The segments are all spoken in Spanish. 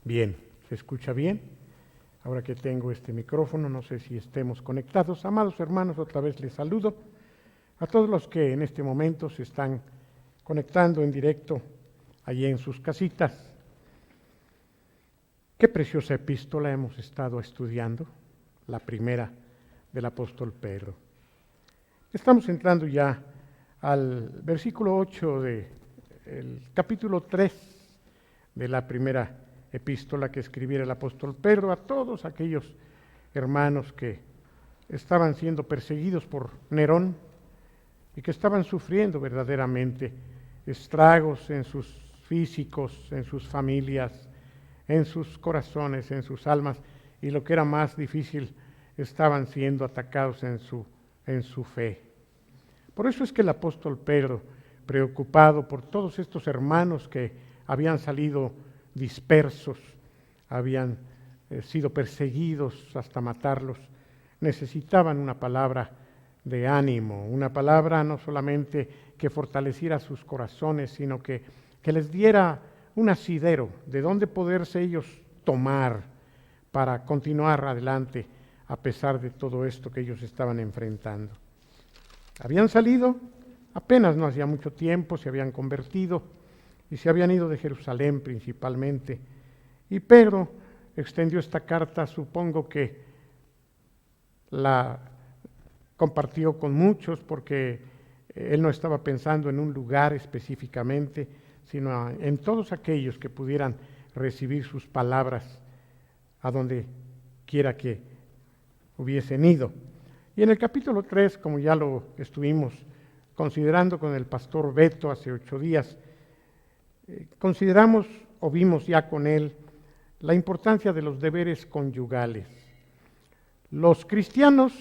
Bien, ¿se escucha bien? Ahora que tengo este micrófono, no sé si estemos conectados. Amados hermanos, otra vez les saludo a todos los que en este momento se están conectando en directo allí en sus casitas. Qué preciosa epístola hemos estado estudiando, la primera del apóstol Pedro. Estamos entrando ya al versículo 8 del capítulo 3 de la primera epístola que escribiera el apóstol Pedro a todos aquellos hermanos que estaban siendo perseguidos por Nerón y que estaban sufriendo verdaderamente estragos en sus físicos, en sus familias, en sus corazones, en sus almas, y lo que era más difícil, estaban siendo atacados en su fe. Por eso es que el apóstol Pedro, preocupado por todos estos hermanos que habían salido dispersos, habían sido perseguidos hasta matarlos, necesitaban una palabra de ánimo, una palabra no solamente que fortaleciera sus corazones, sino que les diera un asidero de dónde poderse ellos tomar para continuar adelante a pesar de todo esto que ellos estaban enfrentando. Habían salido, apenas no hacía mucho tiempo, se habían convertido y se habían ido de Jerusalén principalmente. Y Pedro extendió esta carta, supongo que la compartió con muchos porque él no estaba pensando en un lugar específicamente, sino en todos aquellos que pudieran recibir sus palabras a donde quiera que hubiesen ido. Y en el capítulo 3, como ya lo estuvimos considerando con el pastor Beto hace 8 días, consideramos o vimos ya con él la importancia de los deberes conyugales. Los cristianos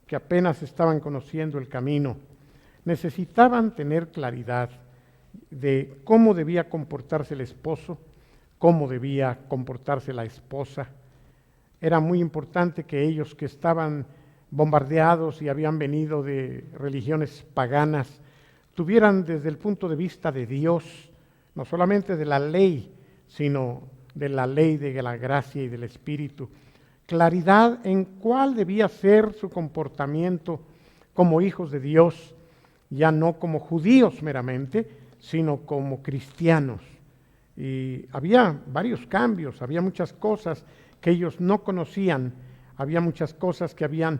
que apenas estaban conociendo el camino necesitaban tener claridad de cómo debía comportarse el esposo, cómo debía comportarse la esposa. Era muy importante que ellos que estaban bombardeados y habían venido de religiones paganas tuvieran desde el punto de vista de Dios, no solamente de la ley, sino de la ley de la gracia y del Espíritu, claridad en cuál debía ser su comportamiento como hijos de Dios, ya no como judíos meramente, sino como cristianos. Y había varios cambios, había muchas cosas que ellos no conocían, había muchas cosas que habían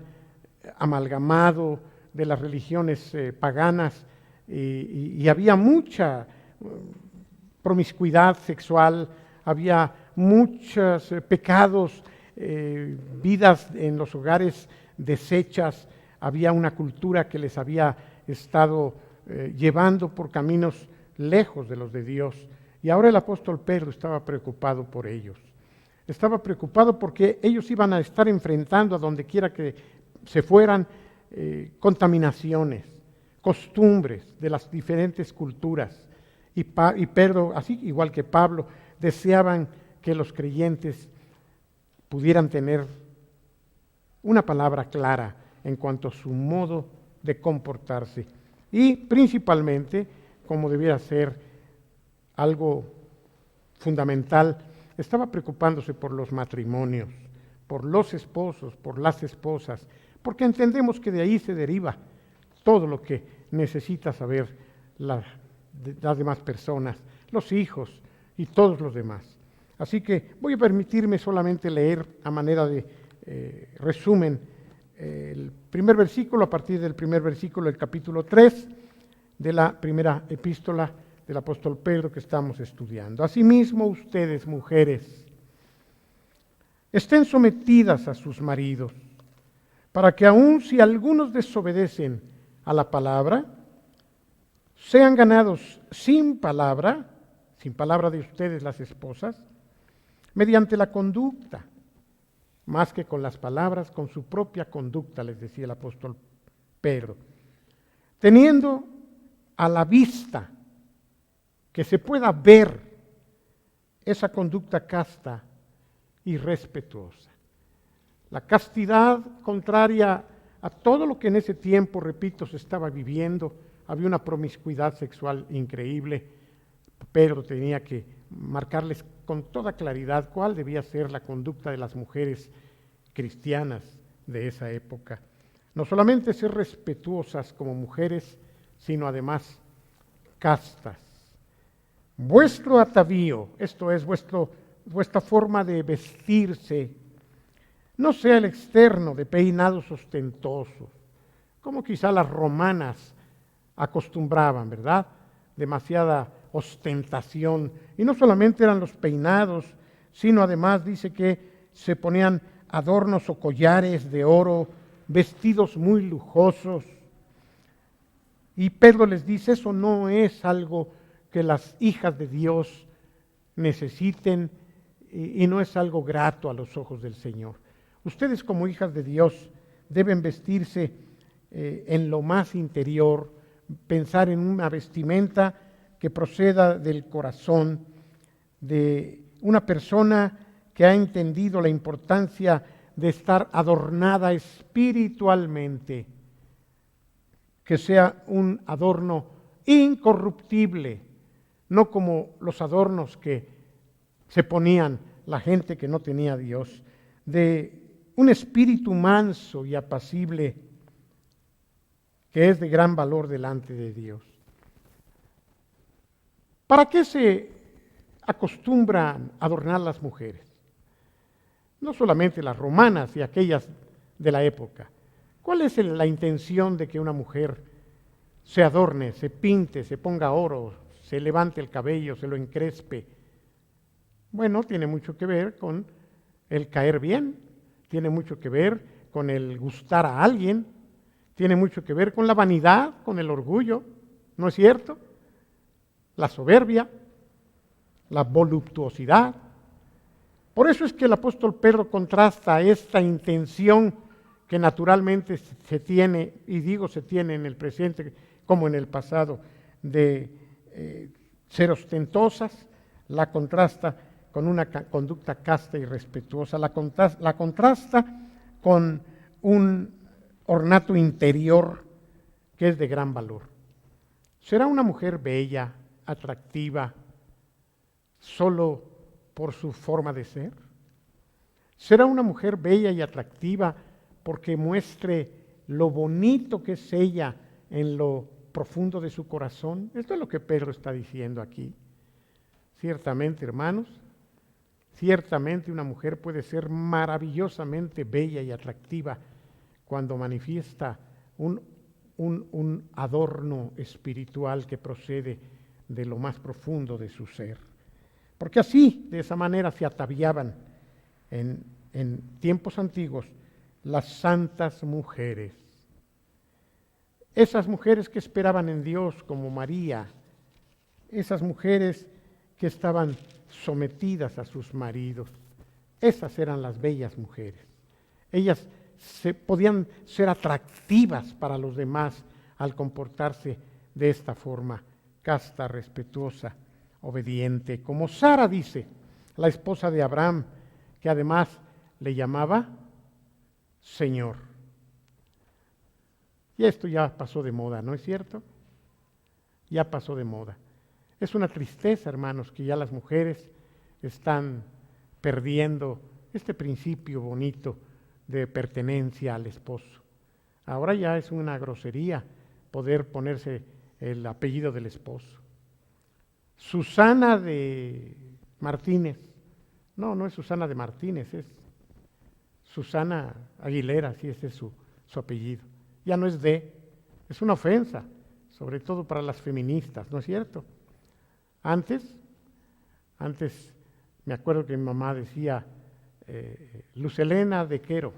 amalgamado de las religiones paganas y había mucha promiscuidad sexual, había muchos pecados, vidas en los hogares deshechas, había una cultura que les había estado llevando por caminos lejos de los de Dios. Y ahora el apóstol Pedro estaba preocupado por ellos. Estaba preocupado porque ellos iban a estar enfrentando a donde quiera que se fueran contaminaciones, costumbres de las diferentes culturas. Y Pedro, así igual que Pablo, deseaban que los creyentes pudieran tener una palabra clara en cuanto a su modo de comportarse. Y principalmente, como debiera ser algo fundamental, estaba preocupándose por los matrimonios, por los esposos, por las esposas, porque entendemos que de ahí se deriva todo lo que necesita saber las demás personas, los hijos y todos los demás. Así que voy a permitirme solamente leer a manera de resumen el primer versículo, a partir del primer versículo del capítulo 3 de la primera epístola del apóstol Pedro que estamos estudiando. Asimismo, ustedes, mujeres, estén sometidas a sus maridos, para que aun si algunos desobedecen a la palabra, sean ganados sin palabra de ustedes las esposas, mediante la conducta, más que con las palabras, con su propia conducta, les decía el apóstol Pedro, teniendo a la vista que se pueda ver esa conducta casta y respetuosa. La castidad contraria a todo lo que en ese tiempo, repito, se estaba viviendo. Había una promiscuidad sexual increíble. Pedro tenía que marcarles con toda claridad cuál debía ser la conducta de las mujeres cristianas de esa época. No solamente ser respetuosas como mujeres, sino además castas. Vuestro atavío, esto es vuestra forma de vestirse, no sea el externo de peinados ostentosos, como quizá las romanas acostumbraban, ¿verdad? Demasiada ostentación. Y no solamente eran los peinados, sino además dice que se ponían adornos o collares de oro, vestidos muy lujosos. Y Pedro les dice, eso no es algo que las hijas de Dios necesiten y no es algo grato a los ojos del Señor. Ustedes como hijas de Dios deben vestirse en lo más interior, pensar en una vestimenta que proceda del corazón de una persona que ha entendido la importancia de estar adornada espiritualmente, que sea un adorno incorruptible, no como los adornos que se ponían la gente que no tenía a Dios, de un espíritu manso y apacible que es de gran valor delante de Dios. ¿Para qué se acostumbran a adornar las mujeres? No solamente las romanas y aquellas de la época. ¿Cuál es la intención de que una mujer se adorne, se pinte, se ponga oro, se levante el cabello, se lo encrespe? Bueno, tiene mucho que ver con el caer bien, tiene mucho que ver con el gustar a alguien, tiene mucho que ver con la vanidad, con el orgullo, ¿no es cierto? La soberbia, la voluptuosidad. Por eso es que el apóstol Pedro contrasta esta intención que naturalmente se tiene, y digo se tiene en el presente como en el pasado, de ser ostentosas, la contrasta con una conducta casta y respetuosa, la contrasta con un ornato interior que es de gran valor. ¿Será una mujer bella, atractiva, solo por su forma de ser? ¿Será una mujer bella y atractiva porque muestre lo bonito que es ella en lo profundo de su corazón? Esto es lo que Pedro está diciendo aquí. Ciertamente, hermanos, ciertamente una mujer puede ser maravillosamente bella y atractiva cuando manifiesta un adorno espiritual que procede de lo más profundo de su ser. Porque así, de esa manera, se ataviaban en tiempos antiguos las santas mujeres. Esas mujeres que esperaban en Dios como María, esas mujeres que estaban sometidas a sus maridos, esas eran las bellas mujeres. Ellas podían ser atractivas para los demás al comportarse de esta forma, casta, respetuosa, obediente, como Sara dice, la esposa de Abraham, que además le llamaba Señor. Y esto ya pasó de moda, ¿no es cierto? Ya pasó de moda. Es una tristeza, hermanos, que ya las mujeres están perdiendo este principio bonito de pertenencia al esposo. Ahora ya es una grosería poder ponerse el apellido del esposo. Susana de Martínez. No es Susana de Martínez, es Susana Aguilera, sí, ese es su apellido. Ya no es es una ofensa, sobre todo para las feministas, ¿no es cierto? Antes me acuerdo que mi mamá decía Luz Helena de Quero.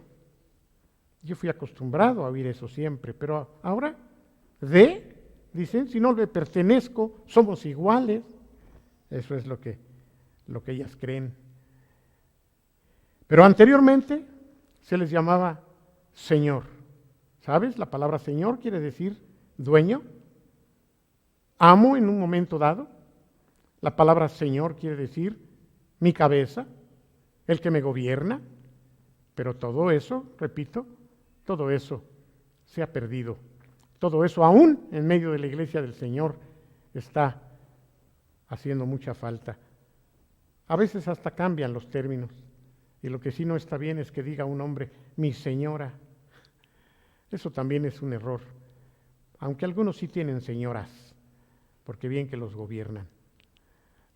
Yo fui acostumbrado a oír eso siempre, pero ahora, dicen, si no le pertenezco, somos iguales. Eso es lo que ellas creen. Pero anteriormente se les llamaba Señor. ¿Sabes? La palabra Señor quiere decir dueño, amo en un momento dado. La palabra Señor quiere decir mi cabeza, el que me gobierna. Pero todo eso, repito, todo eso se ha perdido. Todo eso, aún en medio de la iglesia del Señor, está haciendo mucha falta. A veces hasta cambian los términos. Y lo que sí no está bien es que diga un hombre, mi señora. Eso también es un error. Aunque algunos sí tienen señoras, porque bien que los gobiernan.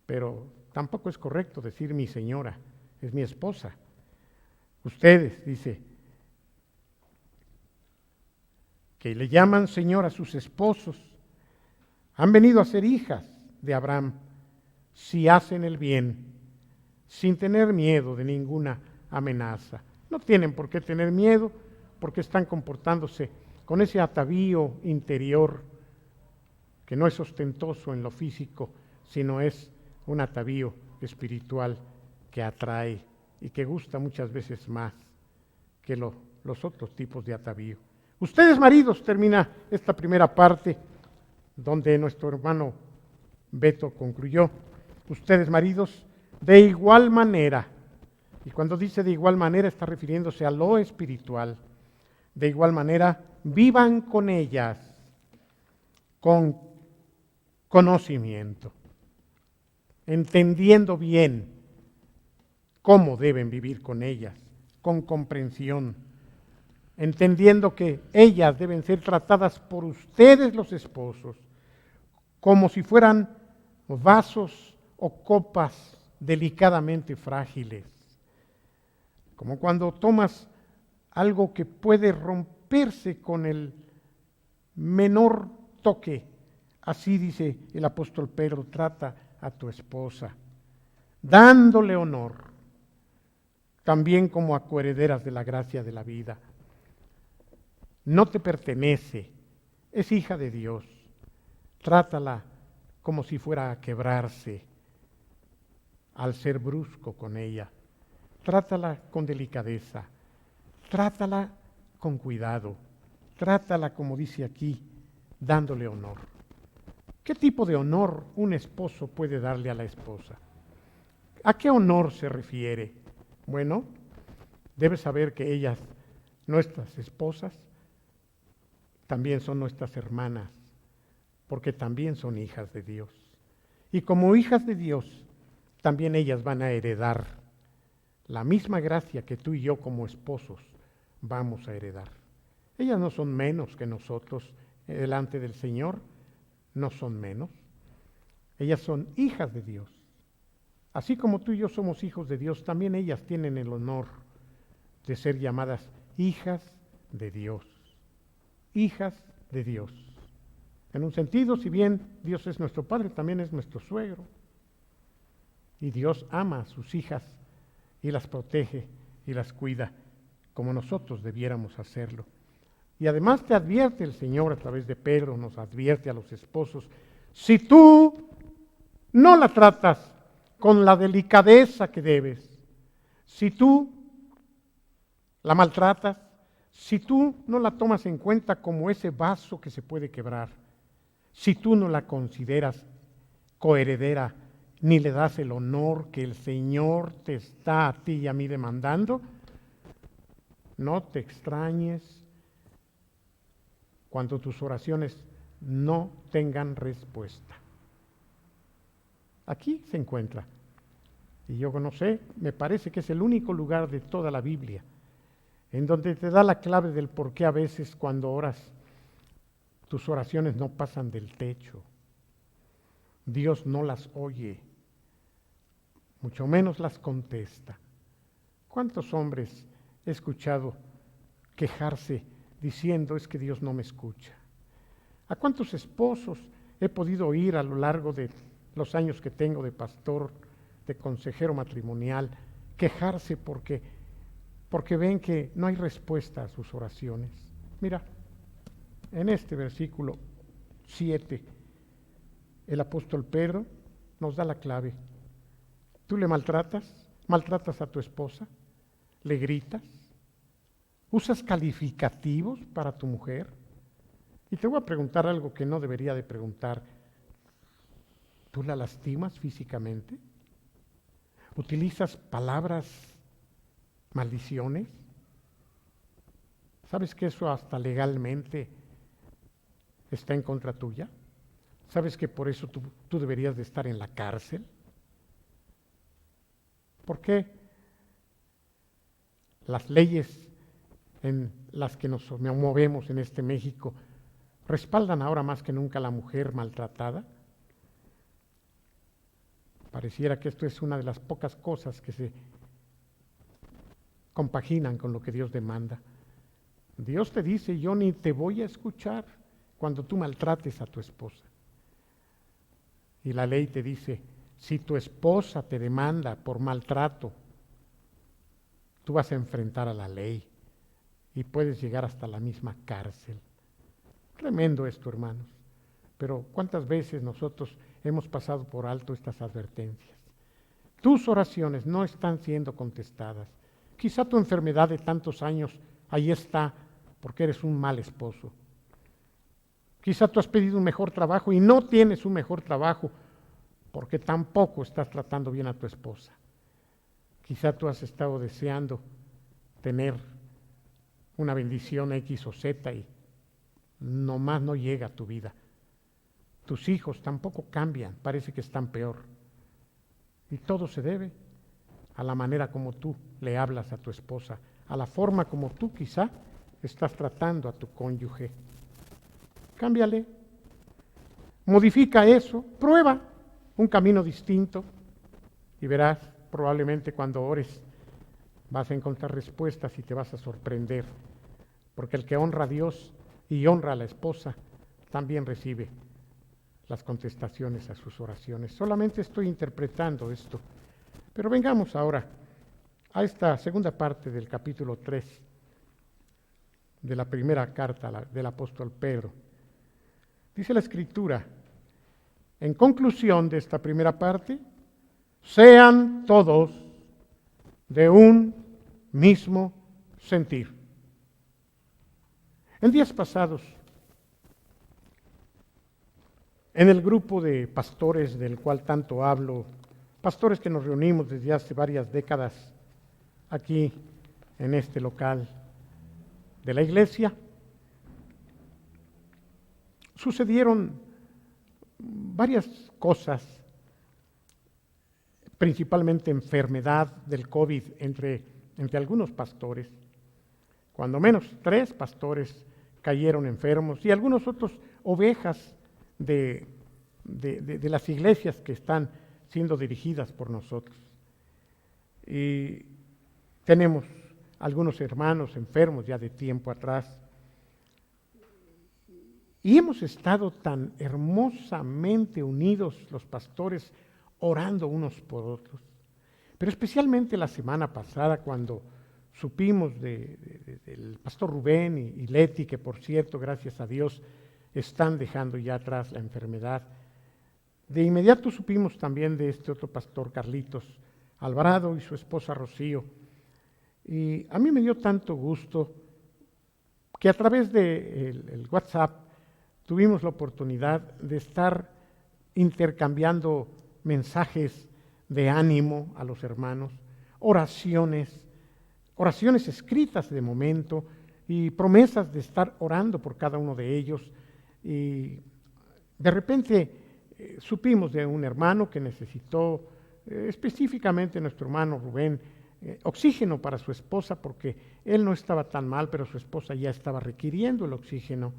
Pero tampoco es correcto decir mi señora, es mi esposa. Ustedes, dice, que le llaman señor a sus esposos, han venido a ser hijas de Abraham si hacen el bien, sin tener miedo de ninguna amenaza. No tienen por qué tener miedo porque están comportándose con ese atavío interior que no es ostentoso en lo físico, sino es un atavío espiritual que atrae y que gusta muchas veces más que los otros tipos de atavío. Ustedes, maridos, termina esta primera parte donde nuestro hermano Beto concluyó. Ustedes, maridos, de igual manera, y cuando dice de igual manera está refiriéndose a lo espiritual, de igual manera vivan con ellas con conocimiento, entendiendo bien cómo deben vivir con ellas, con comprensión, entendiendo que ellas deben ser tratadas por ustedes los esposos como si fueran vasos o copas delicadamente frágiles, como cuando tomas algo que puede romperse con el menor toque. Así dice el apóstol Pedro, trata a tu esposa, dándole honor, también como a coherederas de la gracia de la vida. No te pertenece, es hija de Dios. Trátala como si fuera a quebrarse al ser brusco con ella. Trátala con delicadeza, trátala con cuidado, trátala como dice aquí, dándole honor. ¿Qué tipo de honor un esposo puede darle a la esposa? ¿A qué honor se refiere? Bueno, debes saber que ellas, nuestras esposas, también son nuestras hermanas, porque también son hijas de Dios. Y como hijas de Dios, también ellas van a heredar la misma gracia que tú y yo como esposos vamos a heredar. Ellas no son menos que nosotros delante del Señor, no son menos. Ellas son hijas de Dios. Así como tú y yo somos hijos de Dios, también ellas tienen el honor de ser llamadas hijas de Dios. Hijas de Dios. En un sentido, si bien Dios es nuestro Padre, también es nuestro suegro. Y Dios ama a sus hijas y las protege y las cuida como nosotros debiéramos hacerlo. Y además te advierte el Señor a través de Pedro, nos advierte a los esposos, si tú no la tratas con la delicadeza que debes, si tú la maltratas, si tú no la tomas en cuenta como ese vaso que se puede quebrar, si tú no la consideras coheredera, ni le das el honor que el Señor te está a ti y a mí demandando, no te extrañes cuando tus oraciones no tengan respuesta. Aquí se encuentra. Y yo no sé, me parece que es el único lugar de toda la Biblia en donde te da la clave del por qué a veces cuando oras tus oraciones no pasan del techo. Dios no las oye, mucho menos las contesta. ¿Cuántos hombres he escuchado quejarse diciendo es que Dios no me escucha? ¿A cuántos esposos he podido oír a lo largo de los años que tengo de pastor, de consejero matrimonial, quejarse porque ven que no hay respuesta a sus oraciones? Mira, en este versículo 7, el apóstol Pedro nos da la clave. ¿Tú le maltratas? ¿Maltratas a tu esposa? ¿Le gritas? ¿Usas calificativos para tu mujer? Y te voy a preguntar algo que no debería de preguntar. ¿Tú la lastimas físicamente? ¿Utilizas palabras, maldiciones? ¿Sabes que eso hasta legalmente está en contra tuya? ¿Sabes que por eso tú deberías de estar en la cárcel? ¿Por qué las leyes en las que nos movemos en este México respaldan ahora más que nunca a la mujer maltratada? Pareciera que esto es una de las pocas cosas que se compaginan con lo que Dios demanda. Dios te dice, yo ni te voy a escuchar cuando tú maltrates a tu esposa. Y la ley te dice, si tu esposa te demanda por maltrato, tú vas a enfrentar a la ley y puedes llegar hasta la misma cárcel. Tremendo esto, hermanos. Pero ¿cuántas veces nosotros hemos pasado por alto estas advertencias? Tus oraciones no están siendo contestadas. Quizá tu enfermedad de tantos años ahí está porque eres un mal esposo. Quizá tú has pedido un mejor trabajo y no tienes un mejor trabajo porque tampoco estás tratando bien a tu esposa. Quizá tú has estado deseando tener una bendición X o Z y nomás no llega a tu vida. Tus hijos tampoco cambian, parece que están peor. Y todo se debe a la manera como tú le hablas a tu esposa, a la forma como tú quizá estás tratando a tu cónyuge. Cámbiale, modifica eso, prueba un camino distinto y verás, probablemente cuando ores vas a encontrar respuestas y te vas a sorprender, porque el que honra a Dios y honra a la esposa también recibe las contestaciones a sus oraciones. Solamente estoy interpretando esto. Pero vengamos ahora a esta segunda parte del capítulo 3 de la primera carta del apóstol Pedro. Dice la Escritura, en conclusión de esta primera parte, sean todos de un mismo sentir. En días pasados, en el grupo de pastores del cual tanto hablo, pastores que nos reunimos desde hace varias décadas aquí en este local de la iglesia, sucedieron varias cosas, principalmente enfermedad del COVID entre algunos pastores. Cuando menos 3 pastores cayeron enfermos y algunos otros ovejas de las iglesias que están siendo dirigidas por nosotros. Y tenemos algunos hermanos enfermos ya de tiempo atrás. Y hemos estado tan hermosamente unidos los pastores, orando unos por otros. Pero especialmente la semana pasada, cuando supimos del pastor Rubén y Leti, que por cierto, gracias a Dios, están dejando ya atrás la enfermedad. De inmediato supimos también de este otro pastor, Carlitos Alvarado, y su esposa Rocío. Y a mí me dio tanto gusto que a través del WhatsApp tuvimos la oportunidad de estar intercambiando mensajes de ánimo a los hermanos, oraciones escritas de momento y promesas de estar orando por cada uno de ellos. Y de repente supimos de un hermano que necesitó, específicamente nuestro hermano Rubén, oxígeno para su esposa, porque él no estaba tan mal, pero su esposa ya estaba requiriendo el oxígeno.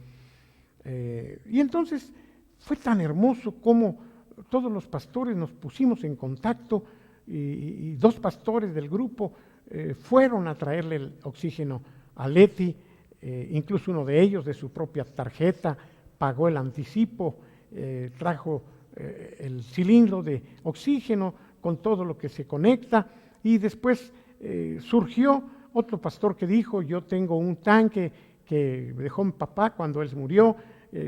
Y entonces fue tan hermoso como todos los pastores nos pusimos en contacto y 2 pastores del grupo fueron a traerle el oxígeno a Leti, incluso uno de ellos de su propia tarjeta pagó el anticipo, trajo el cilindro de oxígeno con todo lo que se conecta y después surgió otro pastor que dijo, yo tengo un tanque que dejó mi papá cuando él murió,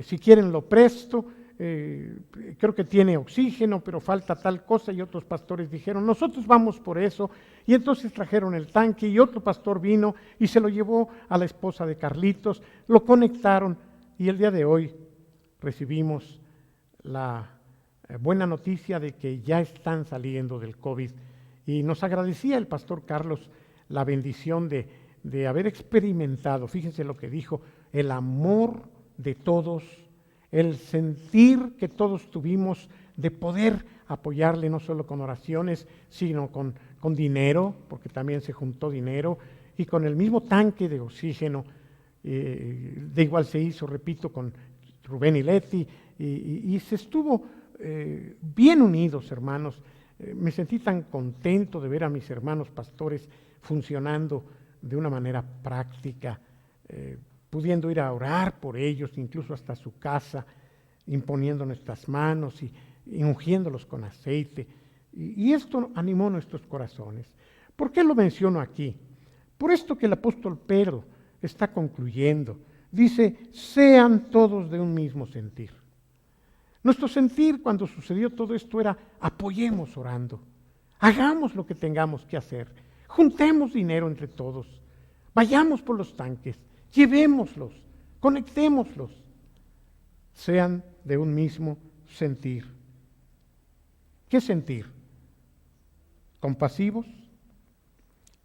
si quieren lo presto, creo que tiene oxígeno, pero falta tal cosa, y otros pastores dijeron, nosotros vamos por eso, y entonces trajeron el tanque, y otro pastor vino y se lo llevó a la esposa de Carlitos, lo conectaron, y el día de hoy recibimos la buena noticia de que ya están saliendo del COVID, y nos agradecía el pastor Carlos la bendición de haber experimentado, fíjense lo que dijo, el amor de todos, el sentir que todos tuvimos de poder apoyarle no solo con oraciones, sino con dinero, porque también se juntó dinero, y con el mismo tanque de oxígeno. De igual se hizo, repito, con Rubén y Leti, y se estuvo bien unidos, hermanos. Me sentí tan contento de ver a mis hermanos pastores funcionando de una manera práctica, pudiendo ir a orar por ellos, incluso hasta su casa, imponiendo nuestras manos y ungiéndolos con aceite. Y esto animó nuestros corazones. ¿Por qué lo menciono aquí? Por esto que el apóstol Pedro está concluyendo. Dice, sean todos de un mismo sentir. Nuestro sentir cuando sucedió todo esto era, apoyemos orando, hagamos lo que tengamos que hacer, juntemos dinero entre todos, vayamos por los tanques, llevémoslos, conectémoslos, sean de un mismo sentir. ¿Qué sentir? Compasivos,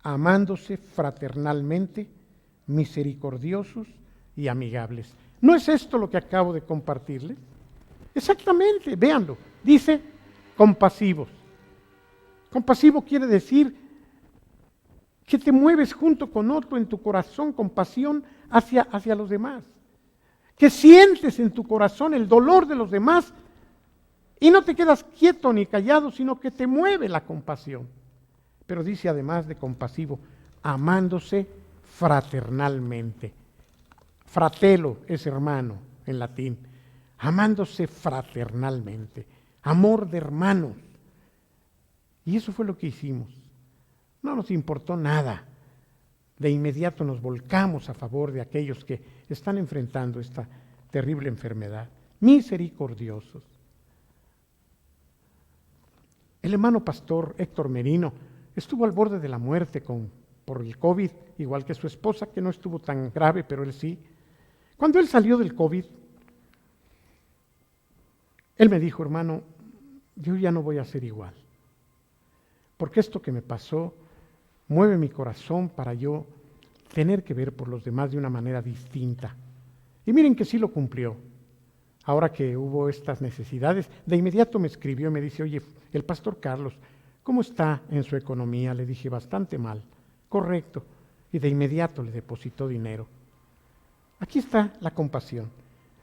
amándose fraternalmente, misericordiosos y amigables. ¿No es esto lo que acabo de compartirles? Exactamente, véanlo. Dice compasivos. Compasivo quiere decir que te mueves junto con otro en tu corazón con pasión hacia los demás. Que sientes en tu corazón el dolor de los demás y no te quedas quieto ni callado, sino que te mueve la compasión. Pero dice además de compasivo, amándose fraternalmente. Fratello es hermano en latín. Amándose fraternalmente. Amor de hermanos. Y eso fue lo que hicimos. No nos importó nada. De inmediato nos volcamos a favor de aquellos que están enfrentando esta terrible enfermedad. Misericordiosos. El hermano pastor Héctor Merino estuvo al borde de la muerte por el COVID, igual que su esposa, que no estuvo tan grave, pero él sí. Cuando él salió del COVID, él me dijo, hermano, yo ya no voy a ser igual, porque esto que me pasó mueve mi corazón para yo tener que ver por los demás de una manera distinta. Y miren que sí lo cumplió. Ahora que hubo estas necesidades, de inmediato me escribió y me dice, oye, el pastor Carlos, ¿cómo está en su economía? Le dije, bastante mal. Correcto. Y de inmediato le depositó dinero. Aquí está la compasión.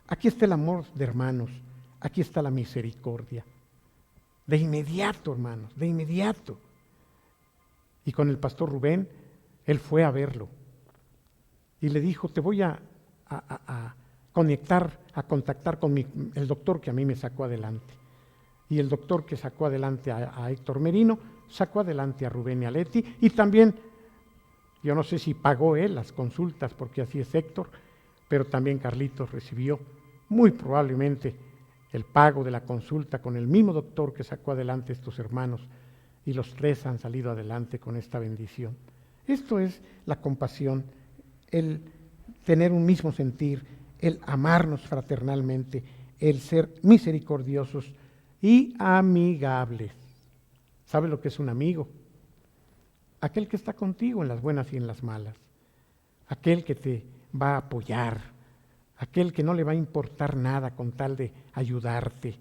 Aquí está el amor de hermanos. Aquí está la misericordia. De inmediato, hermanos, de inmediato. Y con el pastor Rubén, él fue a verlo. Y le dijo, te voy a contactar con el doctor que a mí me sacó adelante. Y el doctor que sacó adelante a Héctor Merino, sacó adelante a Rubén y a Leti. Y también, yo no sé si pagó él las consultas, porque así es Héctor, pero también Carlitos recibió muy probablemente el pago de la consulta con el mismo doctor que sacó adelante a estos hermanos, y los tres han salido adelante con esta bendición. Esto es la compasión, el tener un mismo sentir, el amarnos fraternalmente, el ser misericordiosos y amigables. ¿Sabe lo que es un amigo? Aquel que está contigo en las buenas y en las malas, aquel que te va a apoyar, aquel que no le va a importar nada con tal de ayudarte.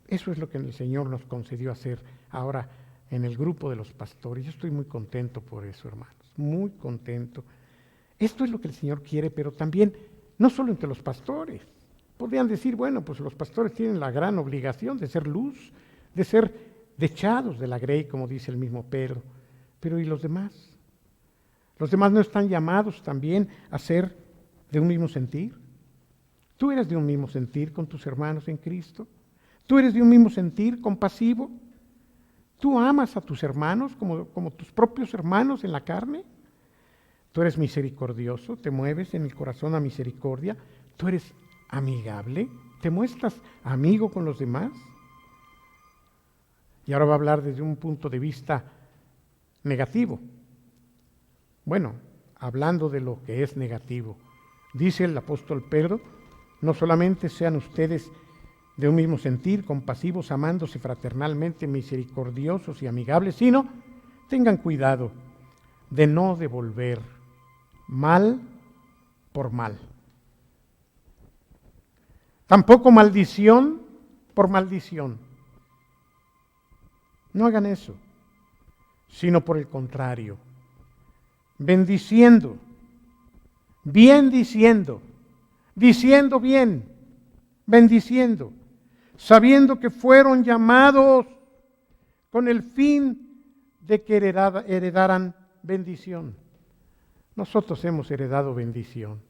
Eso es lo que el Señor nos concedió hacer ahora en el grupo de los pastores. Yo estoy muy contento por eso, hermanos, muy contento. Esto es lo que el Señor quiere, pero también, no solo entre los pastores. Podrían decir, bueno, pues los pastores tienen la gran obligación de ser luz, de ser dechados de la grey, como dice el mismo Pedro. Pero ¿y los demás? ¿Los demás no están llamados también a ser de un mismo sentir? ¿Tú eres de un mismo sentir con tus hermanos en Cristo? ¿Tú eres de un mismo sentir compasivo? ¿Tú amas a tus hermanos como tus propios hermanos en la carne? ¿Tú eres misericordioso? ¿Te mueves en el corazón a misericordia? ¿Tú eres amigable? ¿Te muestras amigo con los demás? Y ahora va a hablar desde un punto de vista negativo. Bueno, hablando de lo que es negativo, dice el apóstol Pedro, no solamente sean ustedes de un mismo sentir, compasivos, amándose fraternalmente, misericordiosos y amigables, sino tengan cuidado de no devolver mal por mal. Tampoco maldición por maldición. No hagan eso, sino por el contrario, bendiciendo, bien diciendo, diciendo bien, bendiciendo, sabiendo que fueron llamados con el fin de que heredaran bendición. Nosotros hemos heredado bendición.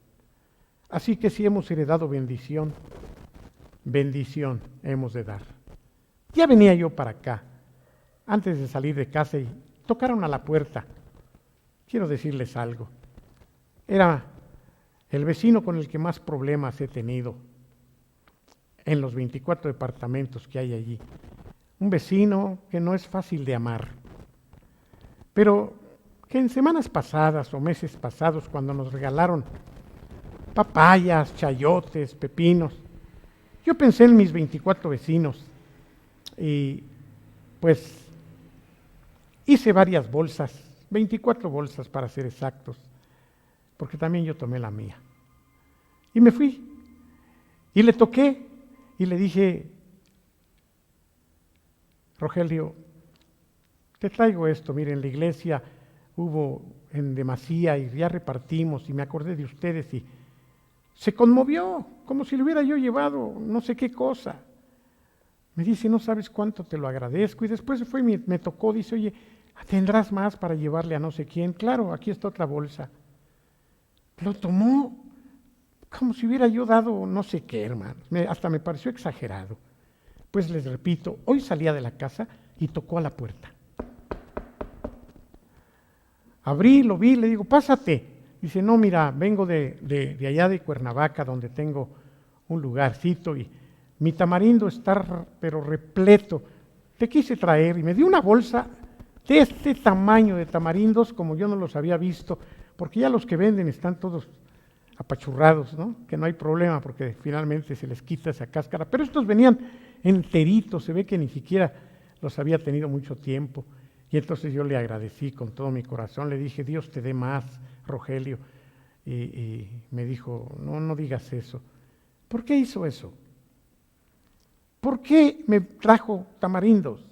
Así que si hemos heredado bendición, bendición hemos de dar. Ya venía yo para acá, antes de salir de casa, y tocaron a la puerta. Quiero decirles algo. Era el vecino con el que más problemas he tenido en los 24 departamentos que hay allí. Un vecino que no es fácil de amar, pero que en semanas pasadas o meses pasados, cuando nos regalaron papayas, chayotes, pepinos, yo pensé en mis 24 vecinos y pues hice varias bolsas, 24 bolsas para ser exactos, porque también yo tomé la mía. Y me fui y le toqué y le dije: Rogelio, te traigo esto, mire, en la iglesia hubo en demasía y ya repartimos y me acordé de ustedes, y se conmovió, como si le hubiera yo llevado no sé qué cosa. Me dice: no sabes cuánto te lo agradezco. Y después fue y me tocó, dice: oye, ¿tendrás más para llevarle a no sé quién? Claro, aquí está otra bolsa. Lo tomó como si hubiera yo dado no sé qué, hermanos. Hasta me pareció exagerado. Pues les repito, hoy salía de la casa y tocó a la puerta. Abrí, lo vi, le digo: pásate. Dice: no, mira, vengo de allá de Cuernavaca, donde tengo un lugarcito y mi tamarindo está pero repleto. Te quise traer, y me dio una bolsa de este tamaño de tamarindos como yo no los había visto, porque ya los que venden están todos apachurrados, ¿no? Que no hay problema porque finalmente se les quita esa cáscara, pero estos venían enteritos, se ve que ni siquiera los había tenido mucho tiempo. Y entonces yo le agradecí con todo mi corazón, le dije: Dios te dé más, Rogelio. Y me dijo: no digas eso. ¿Por qué hizo eso? ¿Por qué me trajo tamarindos?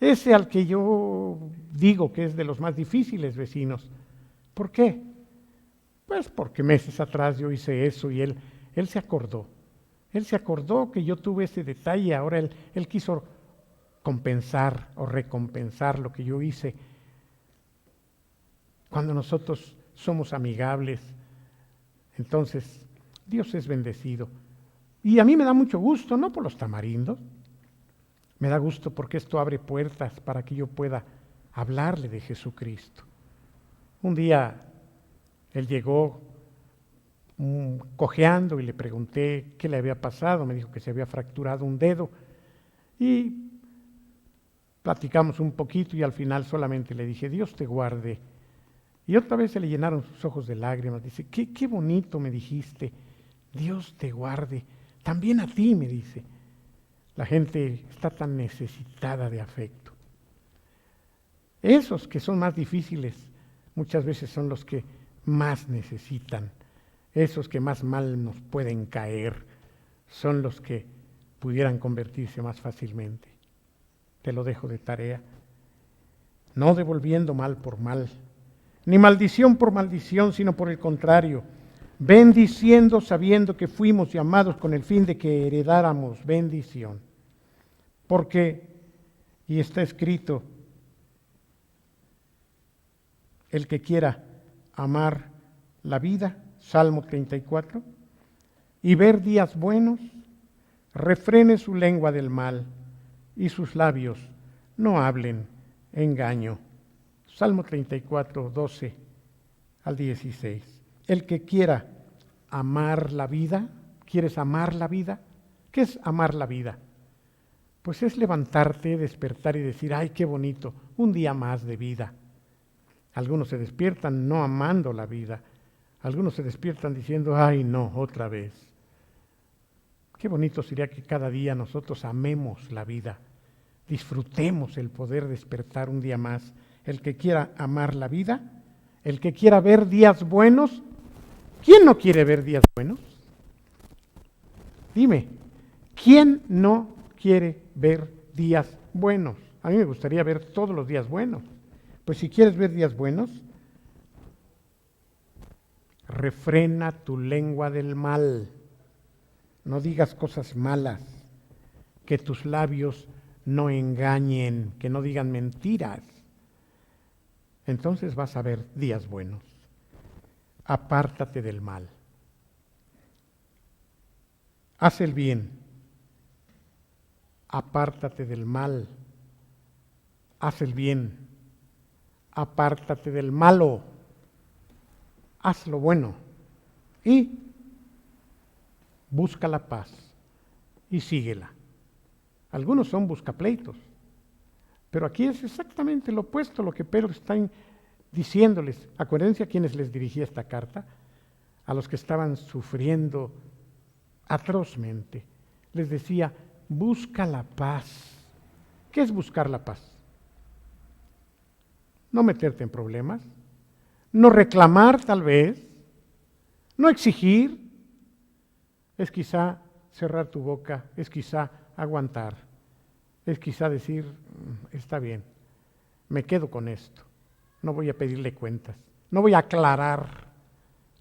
Ese al que yo digo que es de los más difíciles vecinos. ¿Por qué? Pues porque meses atrás yo hice eso y él se acordó. Él se acordó que yo tuve ese detalle, ahora él quiso compensar o recompensar lo que yo hice. Cuando nosotros somos amigables, entonces Dios es bendecido. Y a mí me da mucho gusto, no por los tamarindos, me da gusto porque esto abre puertas para que yo pueda hablarle de Jesucristo. Un día él llegó cojeando y le pregunté qué le había pasado. Me dijo que se había fracturado un dedo y platicamos un poquito y al final solamente le dije: Dios te guarde. Y otra vez se le llenaron sus ojos de lágrimas. Dice: qué bonito me dijiste, Dios te guarde. También a ti, me dice. La gente está tan necesitada de afecto. Esos que son más difíciles muchas veces son los que más necesitan. Esos que más mal nos pueden caer son los que pudieran convertirse más fácilmente. Te lo dejo de tarea. No devolviendo mal por mal, ni maldición por maldición, sino por el contrario, bendiciendo sabiendo que fuimos llamados con el fin de que heredáramos bendición. Porque, y está escrito, el que quiera amar la vida, Salmo 34, y ver días buenos, refrene su lengua del mal y sus labios no hablen engaño. Salmo 34, 12 al 16. El que quiera amar la vida, ¿quieres amar la vida? ¿Qué es amar la vida? Pues es levantarte, despertar y decir: ¡ay, qué bonito! Un día más de vida. Algunos se despiertan no amando la vida. Algunos se despiertan diciendo: ¡ay, no, otra vez! Qué bonito sería que cada día nosotros amemos la vida, disfrutemos el poder despertar un día más. El que quiera amar la vida, el que quiera ver días buenos. ¿Quién no quiere ver días buenos? Dime, ¿quién no quiere ver días buenos? A mí me gustaría ver todos los días buenos. Pues si quieres ver días buenos, refrena tu lengua del mal. No digas cosas malas. Que tus labios no engañen, que no digan mentiras. Entonces vas a ver días buenos. Apártate del mal. Haz el bien. Apártate del mal. Haz el bien. Apártate del malo. Haz lo bueno. Y busca la paz. Y síguela. Algunos son buscapleitos. Pero aquí es exactamente lo opuesto a lo que Pedro está diciéndoles. Acuérdense a quienes les dirigía esta carta, a los que estaban sufriendo atrozmente. Les decía, busca la paz. ¿Qué es buscar la paz? No meterte en problemas, no reclamar tal vez, no exigir, es quizá cerrar tu boca, es quizá aguantar, es quizá decir, está bien, me quedo con esto, no voy a pedirle cuentas, no voy a aclarar.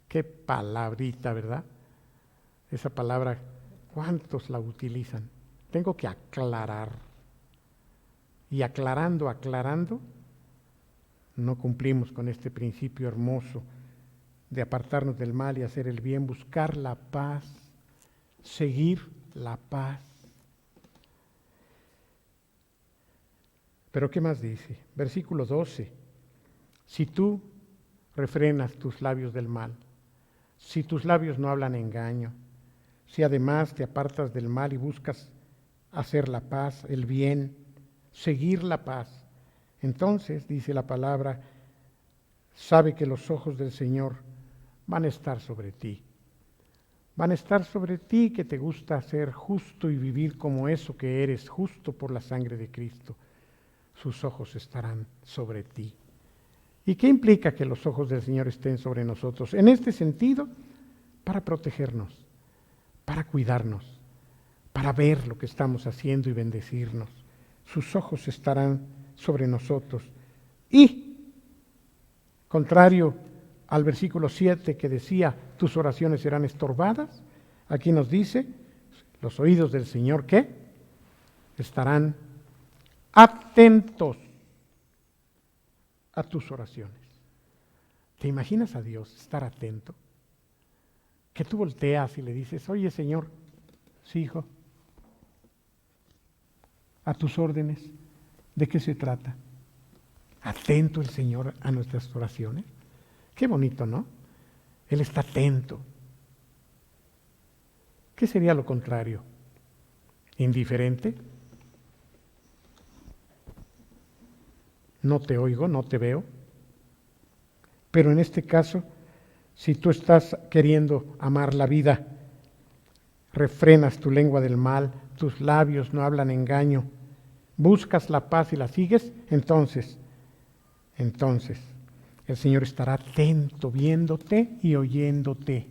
Qué palabrita, ¿verdad? Esa palabra, ¿cuántos la utilizan? Tengo que aclarar. Y aclarando, no cumplimos con este principio hermoso de apartarnos del mal y hacer el bien, buscar la paz, seguir la paz. Pero ¿qué más dice? Versículo 12. Si tú refrenas tus labios del mal, si tus labios no hablan engaño, si además te apartas del mal y buscas hacer la paz, el bien, seguir la paz, entonces, dice la palabra, sabe que los ojos del Señor van a estar sobre ti. Van a estar sobre ti que te gusta ser justo y vivir como eso que eres, justo por la sangre de Cristo. Sus ojos estarán sobre ti. ¿Y qué implica que los ojos del Señor estén sobre nosotros? En este sentido, para protegernos, para cuidarnos, para ver lo que estamos haciendo y bendecirnos. Sus ojos estarán sobre nosotros. Y, contrario al versículo 7 que decía, tus oraciones serán estorbadas, aquí nos dice, los oídos del Señor, ¿qué? Estarán atentos a tus oraciones. ¿Te imaginas a Dios estar atento? Que tú volteas y le dices, oye Señor, sí hijo, a tus órdenes. ¿De qué se trata? Atento el Señor a nuestras oraciones. Qué bonito, ¿no? Él está atento. ¿Qué sería lo contrario? ¿Indiferente? No te oigo, no te veo. Pero en este caso, si tú estás queriendo amar la vida, refrenas tu lengua del mal, tus labios no hablan engaño, buscas la paz y la sigues, entonces el Señor estará atento, viéndote y oyéndote.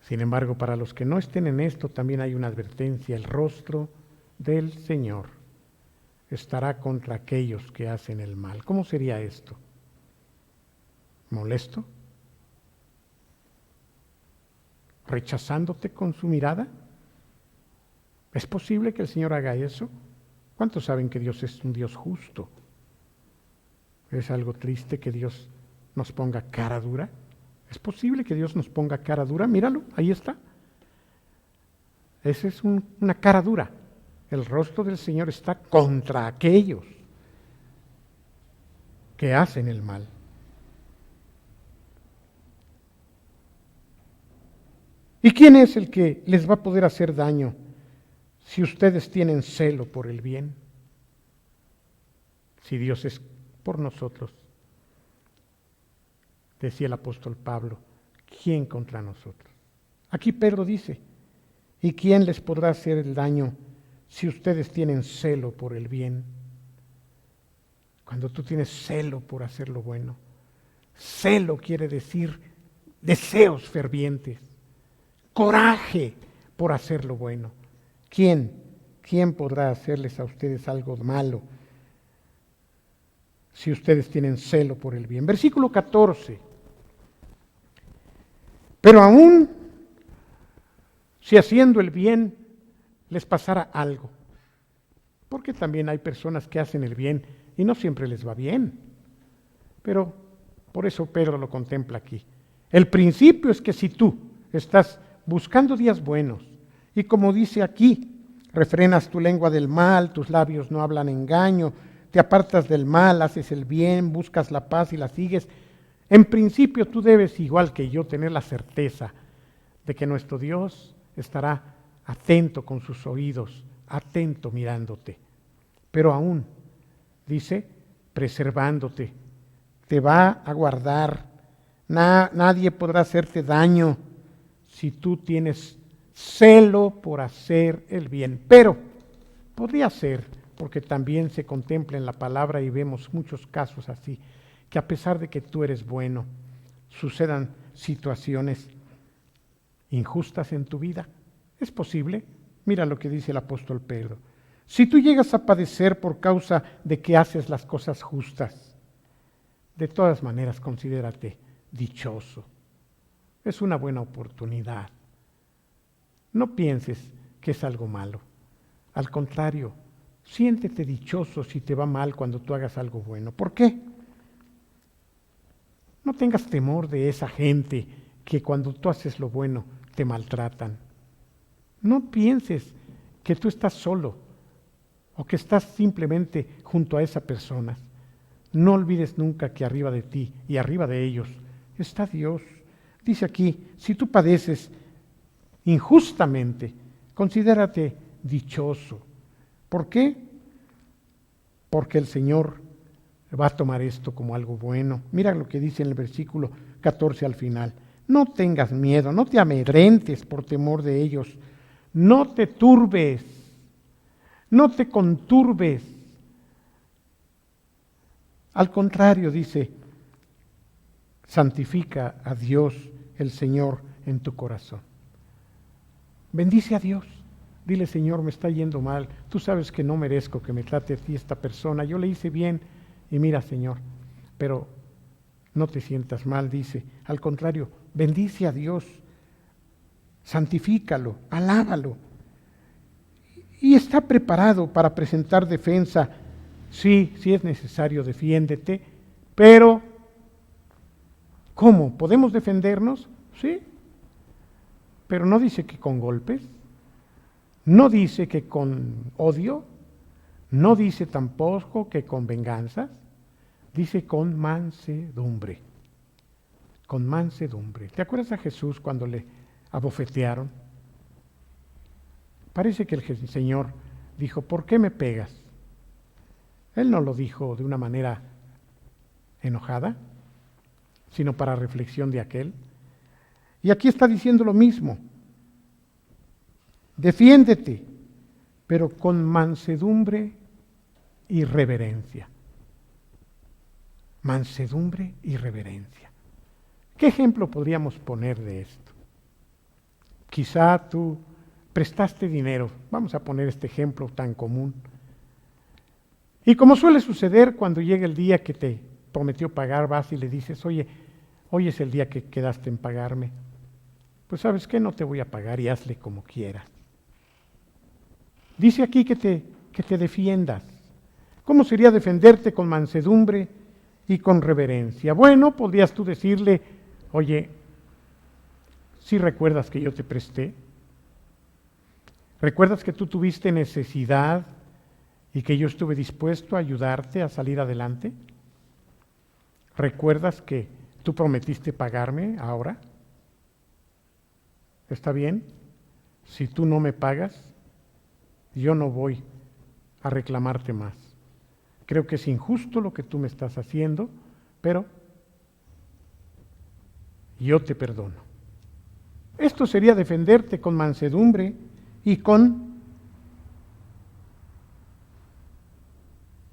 Sin embargo, para los que no estén en esto, también hay una advertencia: el rostro del Señor estará contra aquellos que hacen el mal. ¿Cómo sería esto? ¿Molesto? ¿Rechazándote con su mirada? ¿Es posible que el Señor haga eso? ¿Cuántos saben que Dios es un Dios justo? ¿Es algo triste que Dios nos ponga cara dura? ¿Es posible que Dios nos ponga cara dura? Míralo, ahí está. Esa es una cara dura. El rostro del Señor está contra aquellos que hacen el mal. ¿Y quién es el que les va a poder hacer daño si ustedes tienen celo por el bien? Si Dios es por nosotros, decía el apóstol Pablo, ¿quién contra nosotros? Aquí Pedro dice, ¿y quién les podrá hacer el daño si ustedes tienen celo por el bien? Cuando tú tienes celo por hacer lo bueno, celo quiere decir deseos fervientes, coraje por hacer lo bueno. ¿Quién ¿quién podrá hacerles a ustedes algo malo si ustedes tienen celo por el bien? Versículo 14. Pero aún si haciendo el bien les pasara algo, porque también hay personas que hacen el bien y no siempre les va bien, pero por eso Pedro lo contempla aquí. El principio es que si tú estás buscando días buenos y como dice aquí, refrenas tu lengua del mal, tus labios no hablan engaño, te apartas del mal, haces el bien, buscas la paz y la sigues, en principio tú debes, igual que yo, tener la certeza de que nuestro Dios estará atento con sus oídos, atento mirándote. Pero aún, dice, preservándote, te va a guardar. Nadie podrá hacerte daño si tú tienes celo por hacer el bien. Pero podría ser, porque también se contempla en la palabra y vemos muchos casos así, que a pesar de que tú eres bueno, sucedan situaciones injustas en tu vida. ¿Es posible? Mira lo que dice el apóstol Pedro. Si tú llegas a padecer por causa de que haces las cosas justas, de todas maneras considérate dichoso. Es una buena oportunidad. No pienses que es algo malo. Al contrario, siéntete dichoso si te va mal cuando tú hagas algo bueno. ¿Por qué? No tengas temor de esa gente que cuando tú haces lo bueno te maltratan. No pienses que tú estás solo o que estás simplemente junto a esa persona. No olvides nunca que arriba de ti y arriba de ellos está Dios. Dice aquí, si tú padeces injustamente, considérate dichoso. ¿Por qué? Porque el Señor va a tomar esto como algo bueno. Mira lo que dice en el versículo 14 al final. No tengas miedo, no te amedrentes por temor de ellos, no te turbes, no te conturbes. Al contrario, dice, santifica a Dios el Señor en tu corazón. Bendice a Dios. Dile, Señor, me está yendo mal. Tú sabes que no merezco que me trate así esta persona. Yo le hice bien y mira, Señor, pero no te sientas mal, dice. Al contrario, bendice a Dios. Santifícalo, alábalo. Y está preparado para presentar defensa. Sí, sí es necesario, defiéndete, pero ¿cómo? ¿Podemos defendernos? Sí, pero no dice que con golpes, no dice que con odio, no dice tampoco que con venganzas, dice con mansedumbre, con mansedumbre. ¿Te acuerdas a Jesús cuando le abofetearon? Parece que el Señor dijo, ¿por qué me pegas? Él no lo dijo de una manera enojada, sino para reflexión de aquel. Y aquí está diciendo lo mismo. Defiéndete, pero con mansedumbre y reverencia. Mansedumbre y reverencia. ¿Qué ejemplo podríamos poner de esto? Quizá tú prestaste dinero, vamos a poner este ejemplo tan común. Y como suele suceder cuando llega el día que te prometió pagar, vas y le dices, oye, hoy es el día que quedaste en pagarme. Pues ¿sabes qué? No te voy a pagar y hazle como quieras. Dice aquí que te defiendas. ¿Cómo sería defenderte? Con mansedumbre y con reverencia. Bueno, podrías tú decirle, oye, ¿sí recuerdas que yo te presté? ¿Recuerdas que tú tuviste necesidad y que yo estuve dispuesto a ayudarte a salir adelante? ¿Recuerdas que tú prometiste pagarme ahora? ¿Está bien? Si tú no me pagas, yo no voy a reclamarte más. Creo que es injusto lo que tú me estás haciendo, pero yo te perdono. Esto sería defenderte con mansedumbre y con,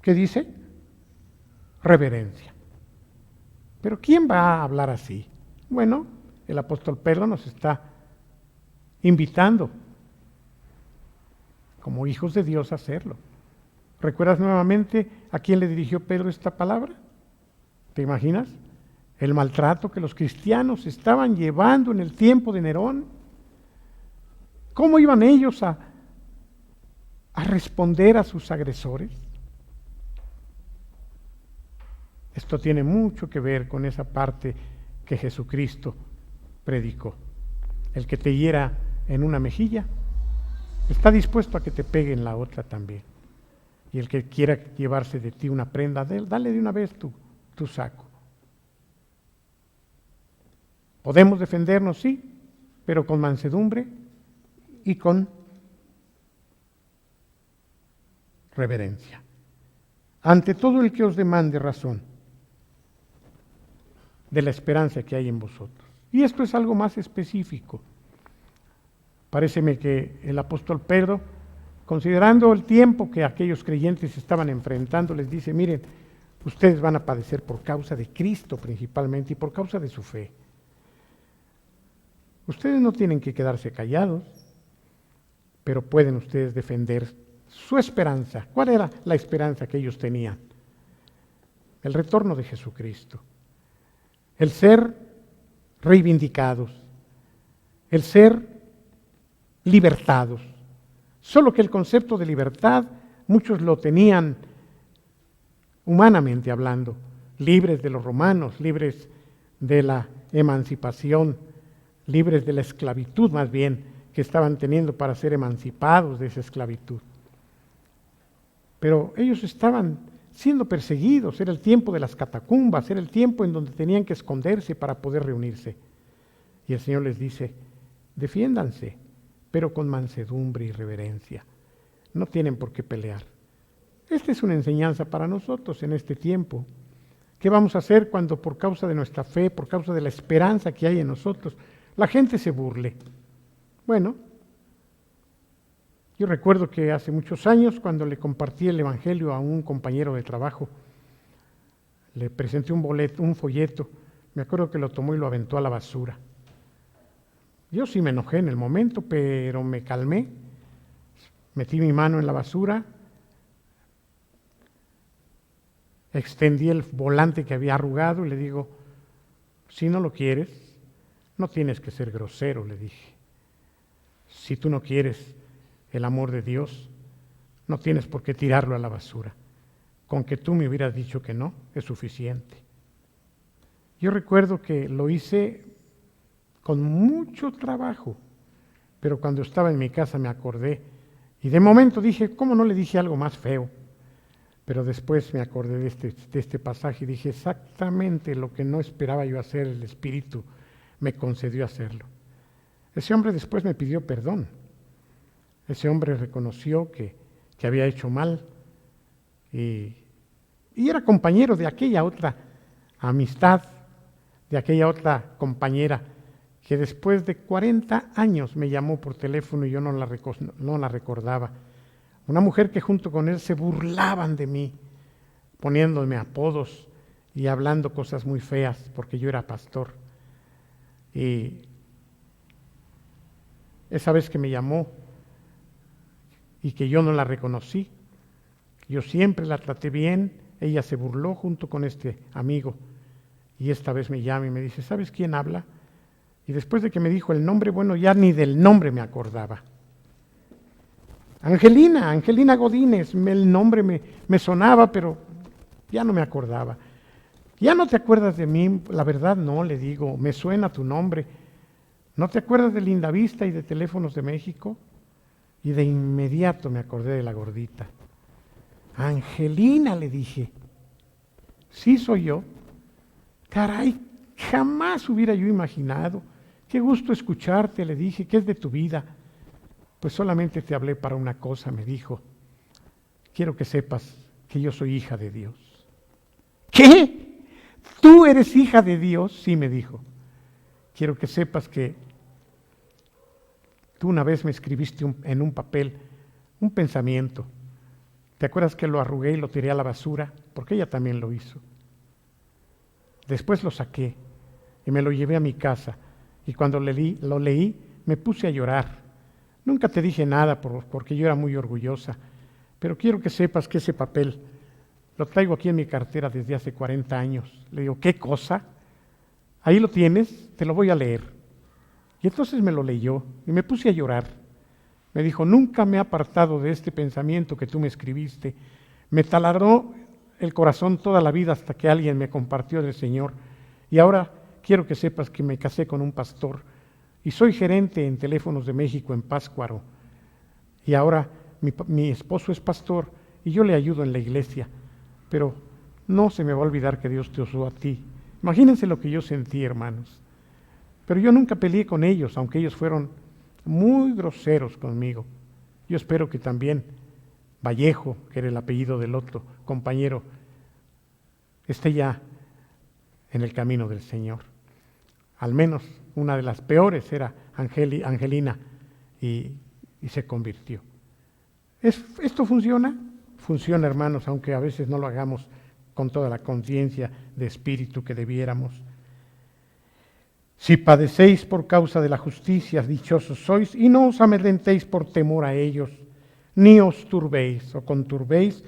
¿qué dice? Reverencia. Pero ¿quién va a hablar así? Bueno, el apóstol Pedro nos está invitando como hijos de Dios, hacerlo. ¿Recuerdas nuevamente a quién le dirigió Pedro esta palabra? ¿Te imaginas? El maltrato que los cristianos estaban llevando en el tiempo de Nerón. ¿Cómo iban ellos a responder a sus agresores? Esto tiene mucho que ver con esa parte que Jesucristo predicó. El que te hiera en una mejilla está dispuesto a que te pegue en la otra también. Y el que quiera llevarse de ti una prenda, dale de una vez tu saco. Podemos defendernos, sí, pero con mansedumbre y con reverencia. Ante todo el que os demande razón de la esperanza que hay en vosotros. Y esto es algo más específico. Paréceme que el apóstol Pedro, considerando el tiempo que aquellos creyentes estaban enfrentando, les dice, miren, ustedes van a padecer por causa de Cristo principalmente y por causa de su fe. Ustedes no tienen que quedarse callados, pero pueden ustedes defender su esperanza. ¿Cuál era la esperanza que ellos tenían? El retorno de Jesucristo, el ser reivindicados, el ser libertados. Solo que el concepto de libertad muchos lo tenían humanamente hablando, libres de los romanos, libres de la emancipación, libres de la esclavitud más bien, que estaban teniendo para ser emancipados de esa esclavitud. Pero ellos estaban siendo perseguidos, era el tiempo de las catacumbas, era el tiempo en donde tenían que esconderse para poder reunirse. Y el Señor les dice, defiéndanse, pero con mansedumbre y reverencia. No tienen por qué pelear. Esta es una enseñanza para nosotros en este tiempo. ¿Qué vamos a hacer cuando por causa de nuestra fe, por causa de la esperanza que hay en nosotros, la gente se burle? Bueno, yo recuerdo que hace muchos años, cuando le compartí el Evangelio a un compañero de trabajo, le presenté un folleto, me acuerdo que lo tomó y lo aventó a la basura. Yo sí me enojé en el momento, pero me calmé, metí mi mano en la basura, extendí el volante que había arrugado y le digo, si no lo quieres, no tienes que ser grosero, le dije. Si tú no quieres el amor de Dios, no tienes por qué tirarlo a la basura. Con que tú me hubieras dicho que no, es suficiente. Yo recuerdo que lo hice con mucho trabajo, pero cuando estaba en mi casa me acordé y de momento dije, ¿cómo no le dije algo más feo? Pero después me acordé de este pasaje y dije, exactamente lo que no esperaba yo hacer, el Espíritu me concedió hacerlo. Ese hombre después me pidió perdón. Ese hombre reconoció que había hecho mal y era compañero de aquella otra amistad, de aquella otra compañera que después de 40 años me llamó por teléfono y yo no la recordaba. Una mujer que junto con él se burlaban de mí, poniéndome apodos y hablando cosas muy feas porque yo era pastor. Y esa vez que me llamó y que yo no la reconocí, yo siempre la traté bien, ella se burló junto con este amigo y esta vez me llama y me dice, ¿sabes quién habla? Y después de que me dijo el nombre, bueno, ya ni del nombre me acordaba. Angelina Godínez, el nombre me sonaba, pero ya no me acordaba. ¿Ya no te acuerdas de mí? La verdad no, le digo, me suena tu nombre. ¿No te acuerdas de Lindavista y de Teléfonos de México? Y de inmediato me acordé de la gordita. Angelina, le dije, sí soy yo. Caray, jamás hubiera yo imaginado. Qué gusto escucharte, le dije, ¿qué es de tu vida? Pues solamente te hablé para una cosa, me dijo. Quiero que sepas que yo soy hija de Dios. ¿Qué? ¿Tú eres hija de Dios? Sí, me dijo. Quiero que sepas que tú una vez me escribiste en un papel un pensamiento. ¿Te acuerdas que lo arrugué y lo tiré a la basura? Porque ella también lo hizo. Después lo saqué y me lo llevé a mi casa. Y cuando lo leí, me puse a llorar, Nunca te dije nada porque yo era muy orgullosa, pero quiero que sepas que ese papel lo traigo aquí en mi cartera desde hace 40 años. Le digo, ¿qué cosa? Ahí lo tienes, te lo voy a leer. Y entonces me lo leyó y me puse a llorar. Me dijo, nunca me he apartado de este pensamiento que tú me escribiste. Me taladró el corazón toda la vida hasta que alguien me compartió del Señor. Y ahora quiero que sepas que me casé con un pastor y soy gerente en Teléfonos de México en Pátzcuaro. Y ahora mi esposo es pastor y yo le ayudo en la iglesia. Pero no se me va a olvidar que Dios te usó a ti. Imagínense lo que yo sentí, hermanos. Pero yo nunca peleé con ellos, aunque ellos fueron muy groseros conmigo. Yo espero que también Vallejo, que era el apellido del otro compañero, esté ya en el camino del Señor. Al menos una de las peores era Angelina y se convirtió. ¿Esto funciona? Funciona, hermanos, aunque a veces no lo hagamos con toda la conciencia de espíritu que debiéramos. Si padecéis por causa de la justicia, dichosos sois, y no os amedrentéis por temor a ellos, ni os turbéis o conturbéis,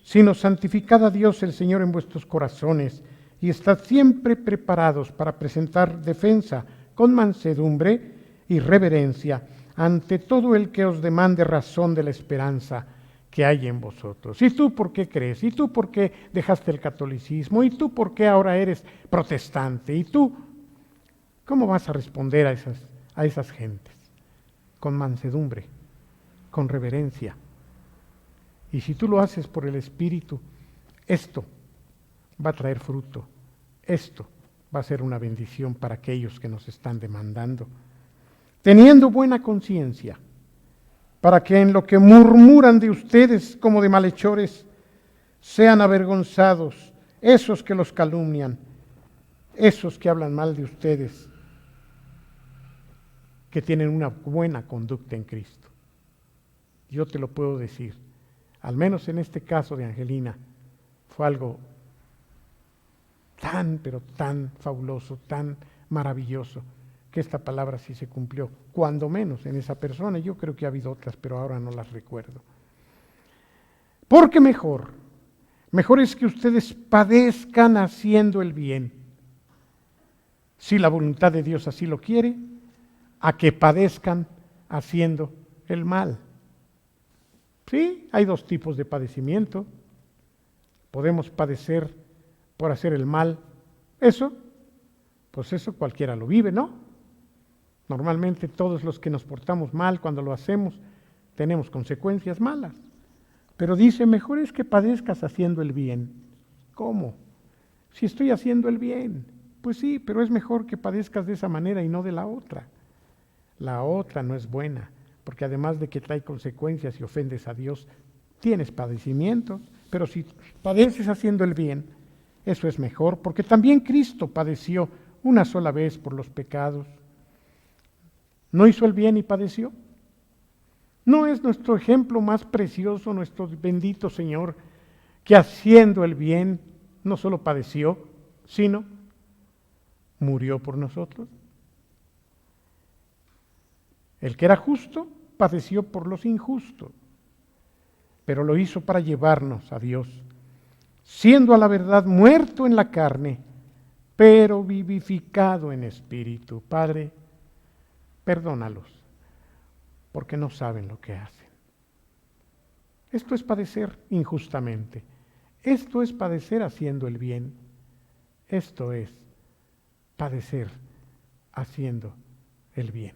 sino santificad a Dios el Señor en vuestros corazones, y estad siempre preparados para presentar defensa con mansedumbre y reverencia ante todo el que os demande razón de la esperanza que hay en vosotros. ¿Y tú por qué crees? ¿Y tú por qué dejaste el catolicismo? ¿Y tú por qué ahora eres protestante? ¿Y tú cómo vas a responder a esas gentes? Con mansedumbre, con reverencia. Y si tú lo haces por el Espíritu, esto va a traer fruto. Esto va a ser una bendición para aquellos que nos están demandando. Teniendo buena conciencia, para que en lo que murmuran de ustedes como de malhechores, sean avergonzados esos que los calumnian, esos que hablan mal de ustedes, que tienen una buena conducta en Cristo. Yo te lo puedo decir, al menos en este caso de Angelina, fue algo tan, pero tan fabuloso, tan maravilloso, que esta palabra sí se cumplió, cuando menos en esa persona. Yo creo que ha habido otras, pero ahora no las recuerdo. Porque mejor es que ustedes padezcan haciendo el bien, si la voluntad de Dios así lo quiere, a que padezcan haciendo el mal. Sí, hay dos tipos de padecimiento. Podemos padecer por hacer el mal. Pues eso cualquiera lo vive, ¿no? Normalmente todos los que nos portamos mal cuando lo hacemos tenemos consecuencias malas. Pero dice, mejor es que padezcas haciendo el bien. ¿Cómo? Si estoy haciendo el bien. Pues sí, pero es mejor que padezcas de esa manera y no de la otra. La otra no es buena, porque además de que trae consecuencias y ofendes a Dios, tienes padecimientos. Pero si padeces haciendo el bien, eso es mejor, porque también Cristo padeció una sola vez por los pecados. ¿No hizo el bien y padeció? ¿No es nuestro ejemplo más precioso, nuestro bendito Señor, que haciendo el bien no solo padeció, sino murió por nosotros? El que era justo padeció por los injustos, pero lo hizo para llevarnos a Dios, siendo a la verdad muerto en la carne, pero vivificado en espíritu. Padre, perdónalos, porque no saben lo que hacen. Esto es padecer injustamente. Esto es padecer haciendo el bien. Esto es padecer haciendo el bien.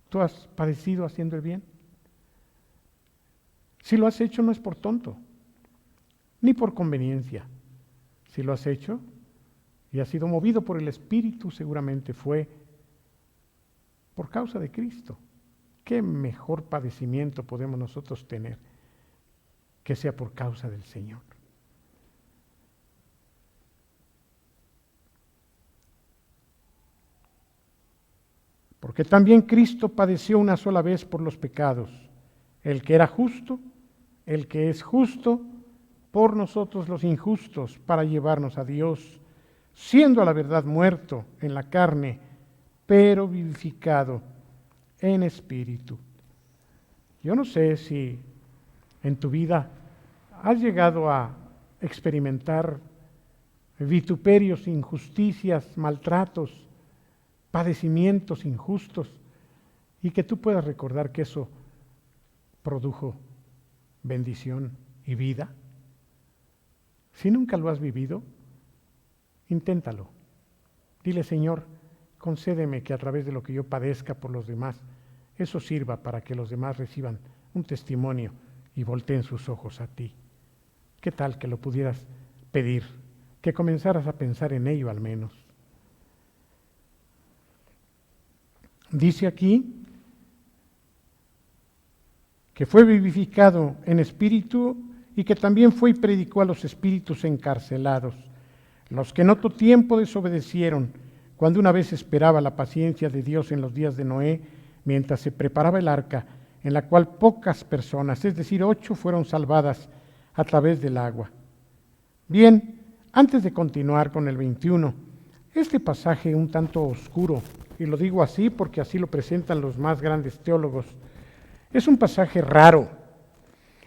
¿Tú has padecido haciendo el bien? Si lo has hecho no es por tonto, ni por conveniencia. Si lo has hecho y has sido movido por el Espíritu, seguramente fue por causa de Cristo. ¿Qué mejor padecimiento podemos nosotros tener que sea por causa del Señor? Porque también Cristo padeció una sola vez por los pecados, el que era justo, el que es justo por nosotros los injustos, para llevarnos a Dios, siendo a la verdad muerto en la carne, pero vivificado en espíritu. Yo no sé si en tu vida has llegado a experimentar vituperios, injusticias, maltratos, padecimientos injustos, y que tú puedas recordar que eso produjo bendición y vida. Si nunca lo has vivido, inténtalo. Dile, Señor, concédeme que a través de lo que yo padezca por los demás, eso sirva para que los demás reciban un testimonio y volteen sus ojos a ti. ¿Qué tal que lo pudieras pedir? Que comenzaras a pensar en ello al menos. Dice aquí que fue vivificado en espíritu y que también fue y predicó a los espíritus encarcelados, los que en otro tiempo desobedecieron, cuando una vez esperaba la paciencia de Dios en los días de Noé, mientras se preparaba el arca, en la cual pocas personas, es decir, 8, fueron salvadas a través del agua. Bien, antes de continuar con el 21, este pasaje un tanto oscuro, y lo digo así porque así lo presentan los más grandes teólogos, es un pasaje raro.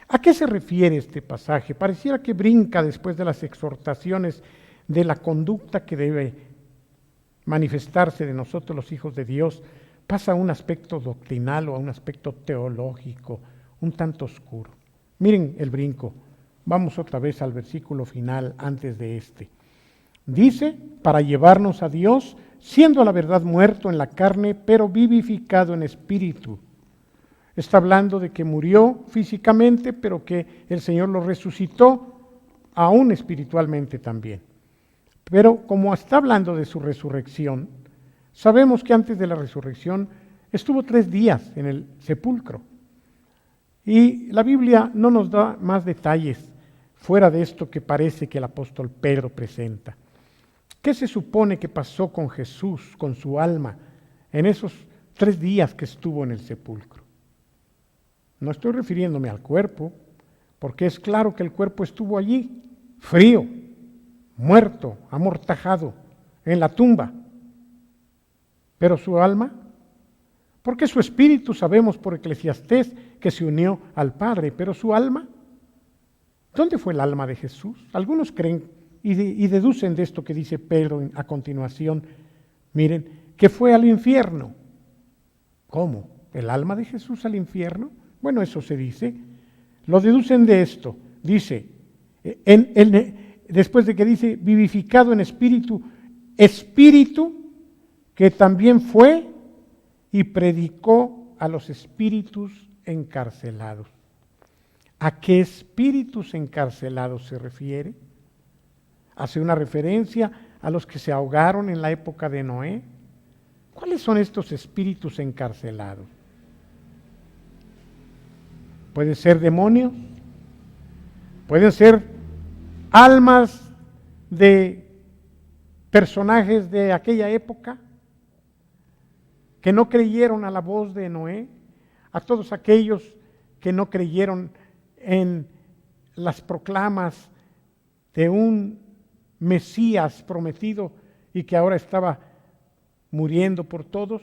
¿A qué se refiere este pasaje? Pareciera que brinca después de las exhortaciones de la conducta que debe manifestarse de nosotros los hijos de Dios, pasa a un aspecto doctrinal o a un aspecto teológico, un tanto oscuro. Miren el brinco. Vamos otra vez al versículo final antes de este. Dice, para llevarnos a Dios, siendo a la verdad muerto en la carne, pero vivificado en espíritu. Está hablando de que murió físicamente, pero que el Señor lo resucitó, aún espiritualmente también. Pero como está hablando de su resurrección, sabemos que antes de la resurrección estuvo 3 días en el sepulcro. Y la Biblia no nos da más detalles fuera de esto que parece que el apóstol Pedro presenta. ¿Qué se supone que pasó con Jesús, con su alma, en esos 3 días que estuvo en el sepulcro? No estoy refiriéndome al cuerpo, porque es claro que el cuerpo estuvo allí, frío, muerto, amortajado, en la tumba. Pero su alma, porque su espíritu sabemos por Eclesiastés que se unió al Padre, pero su alma, ¿dónde fue el alma de Jesús? Algunos creen y deducen de esto que dice Pedro a continuación, miren, que fue al infierno. ¿Cómo? ¿El alma de Jesús al infierno? Bueno, eso se dice. Lo deducen de esto. Dice, después de que dice vivificado en espíritu, espíritu que también fue y predicó a los espíritus encarcelados. ¿A qué espíritus encarcelados se refiere? Hace una referencia a los que se ahogaron en la época de Noé. ¿Cuáles son estos espíritus encarcelados? Pueden ser demonios, pueden ser almas de personajes de aquella época que no creyeron a la voz de Noé, a todos aquellos que no creyeron en las proclamas de un Mesías prometido y que ahora estaba muriendo por todos,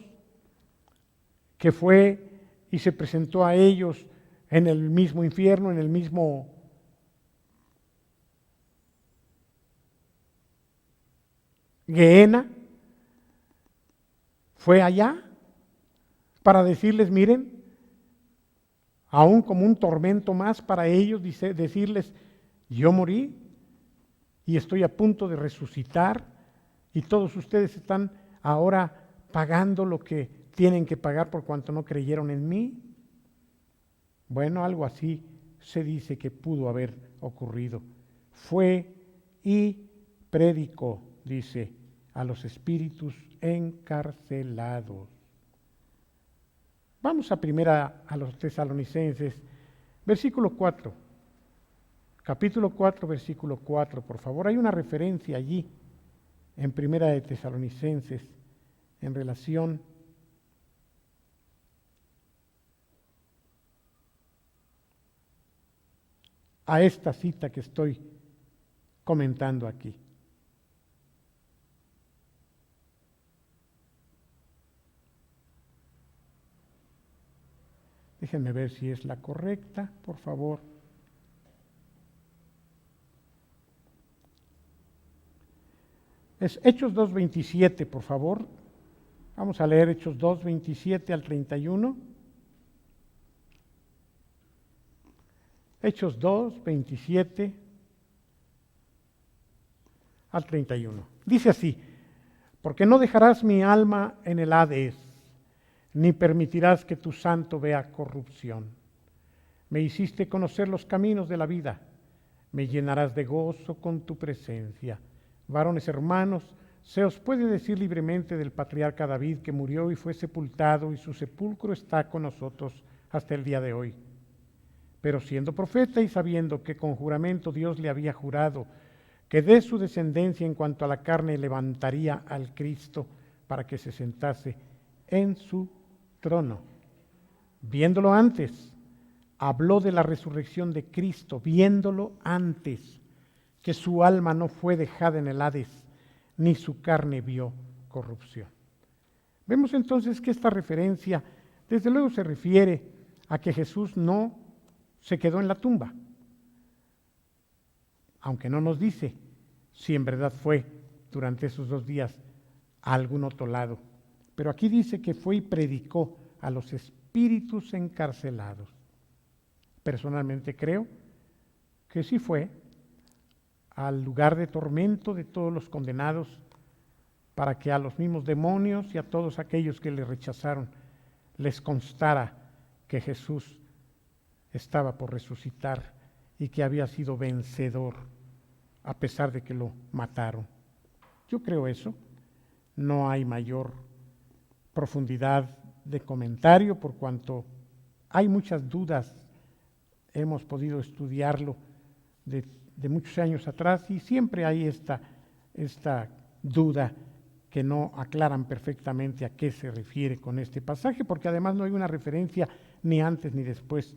que fue y se presentó a ellos en el mismo infierno, en el mismo Gehenna, fue allá para decirles, miren, aún como un tormento más para ellos, decirles, yo morí y estoy a punto de resucitar y todos ustedes están ahora pagando lo que tienen que pagar por cuanto no creyeron en mí. Bueno, algo así se dice que pudo haber ocurrido. Fue y predicó, dice, a los espíritus encarcelados. Vamos a los Tesalonicenses, versículo 4. Capítulo 4, versículo 4, por favor. Hay una referencia allí en Primera de Tesalonicenses en relación a esta cita que estoy comentando aquí. Déjenme ver si es la correcta, por favor. Es Hechos 2:27, por favor. Vamos a leer Hechos 2:27 al 31. Hechos 2:27 al 31. Dice así: porque no dejarás mi alma en el Hades, ni permitirás que tu santo vea corrupción. Me hiciste conocer los caminos de la vida, me llenarás de gozo con tu presencia. Varones hermanos, se os puede decir libremente del patriarca David, que murió y fue sepultado, y su sepulcro está con nosotros hasta el día de hoy. Pero siendo profeta y sabiendo que con juramento Dios le había jurado que de su descendencia en cuanto a la carne levantaría al Cristo para que se sentase en su trono, viéndolo antes, habló de la resurrección de Cristo, viéndolo antes, que su alma no fue dejada en el Hades, ni su carne vio corrupción. Vemos entonces que esta referencia, desde luego, se refiere a que Jesús no se quedó en la tumba, aunque no nos dice si en verdad fue durante esos 2 días a algún otro lado. Pero aquí dice que fue y predicó a los espíritus encarcelados. Personalmente creo que sí fue al lugar de tormento de todos los condenados, para que a los mismos demonios y a todos aquellos que le rechazaron les constara que Jesús estaba por resucitar y que había sido vencedor a pesar de que lo mataron. Yo creo eso. No hay mayor profundidad de comentario por cuanto hay muchas dudas. Hemos podido estudiarlo de muchos años atrás y siempre hay esta duda que no aclaran perfectamente a qué se refiere con este pasaje, porque además no hay una referencia ni antes ni después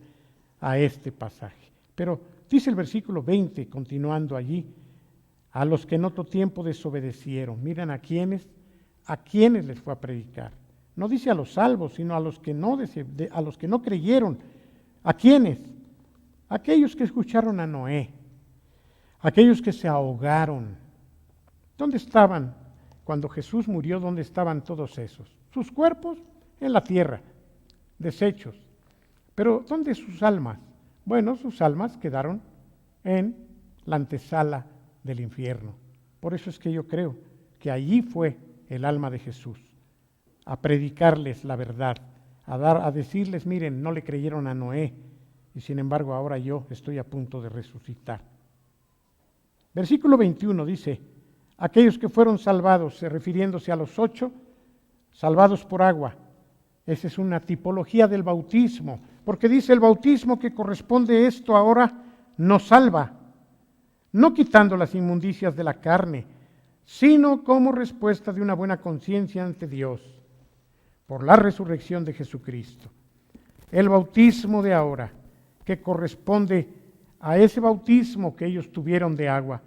a este pasaje. Pero dice el versículo 20, continuando allí, a los que en otro tiempo desobedecieron. Miren a quiénes les fue a predicar. No dice a los salvos, sino a los que no creyeron. ¿A quiénes? Aquellos que escucharon a Noé, aquellos que se ahogaron. ¿Dónde estaban cuando Jesús murió? ¿Dónde estaban todos esos? Sus cuerpos en la tierra, deshechos. Pero ¿dónde sus almas? Bueno, sus almas quedaron en la antesala del infierno. Por eso es que yo creo que allí fue el alma de Jesús, a predicarles la verdad, a decirles, miren, no le creyeron a Noé, y sin embargo ahora yo estoy a punto de resucitar. Versículo 21 dice, aquellos que fueron salvados, refiriéndose a los 8, salvados por agua. Esa es una tipología del bautismo, porque dice el bautismo que corresponde esto ahora nos salva, no quitando las inmundicias de la carne, sino como respuesta de una buena conciencia ante Dios, por la resurrección de Jesucristo. El bautismo de ahora, que corresponde a ese bautismo que ellos tuvieron de agua,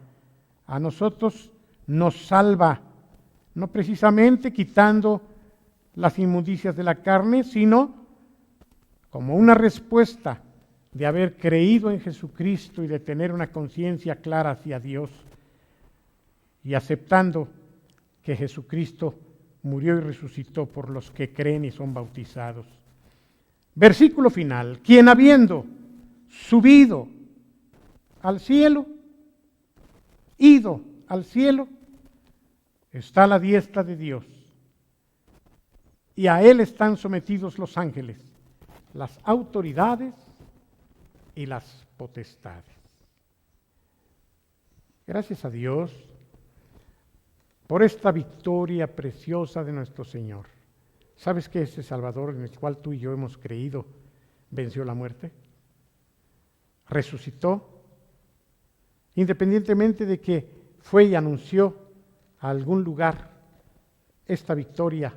a nosotros nos salva, no precisamente quitando las inmundicias de la carne, sino como una respuesta de haber creído en Jesucristo y de tener una conciencia clara hacia Dios y aceptando que Jesucristo murió y resucitó por los que creen y son bautizados. Versículo final, quien habiendo subido al cielo, ido al cielo, está a la diestra de Dios y a él están sometidos los ángeles, las autoridades y las potestades. Gracias a Dios por esta victoria preciosa de nuestro Señor. ¿Sabes que ese Salvador en el cual tú y yo hemos creído venció la muerte? Resucitó, independientemente de que fue y anunció a algún lugar esta victoria,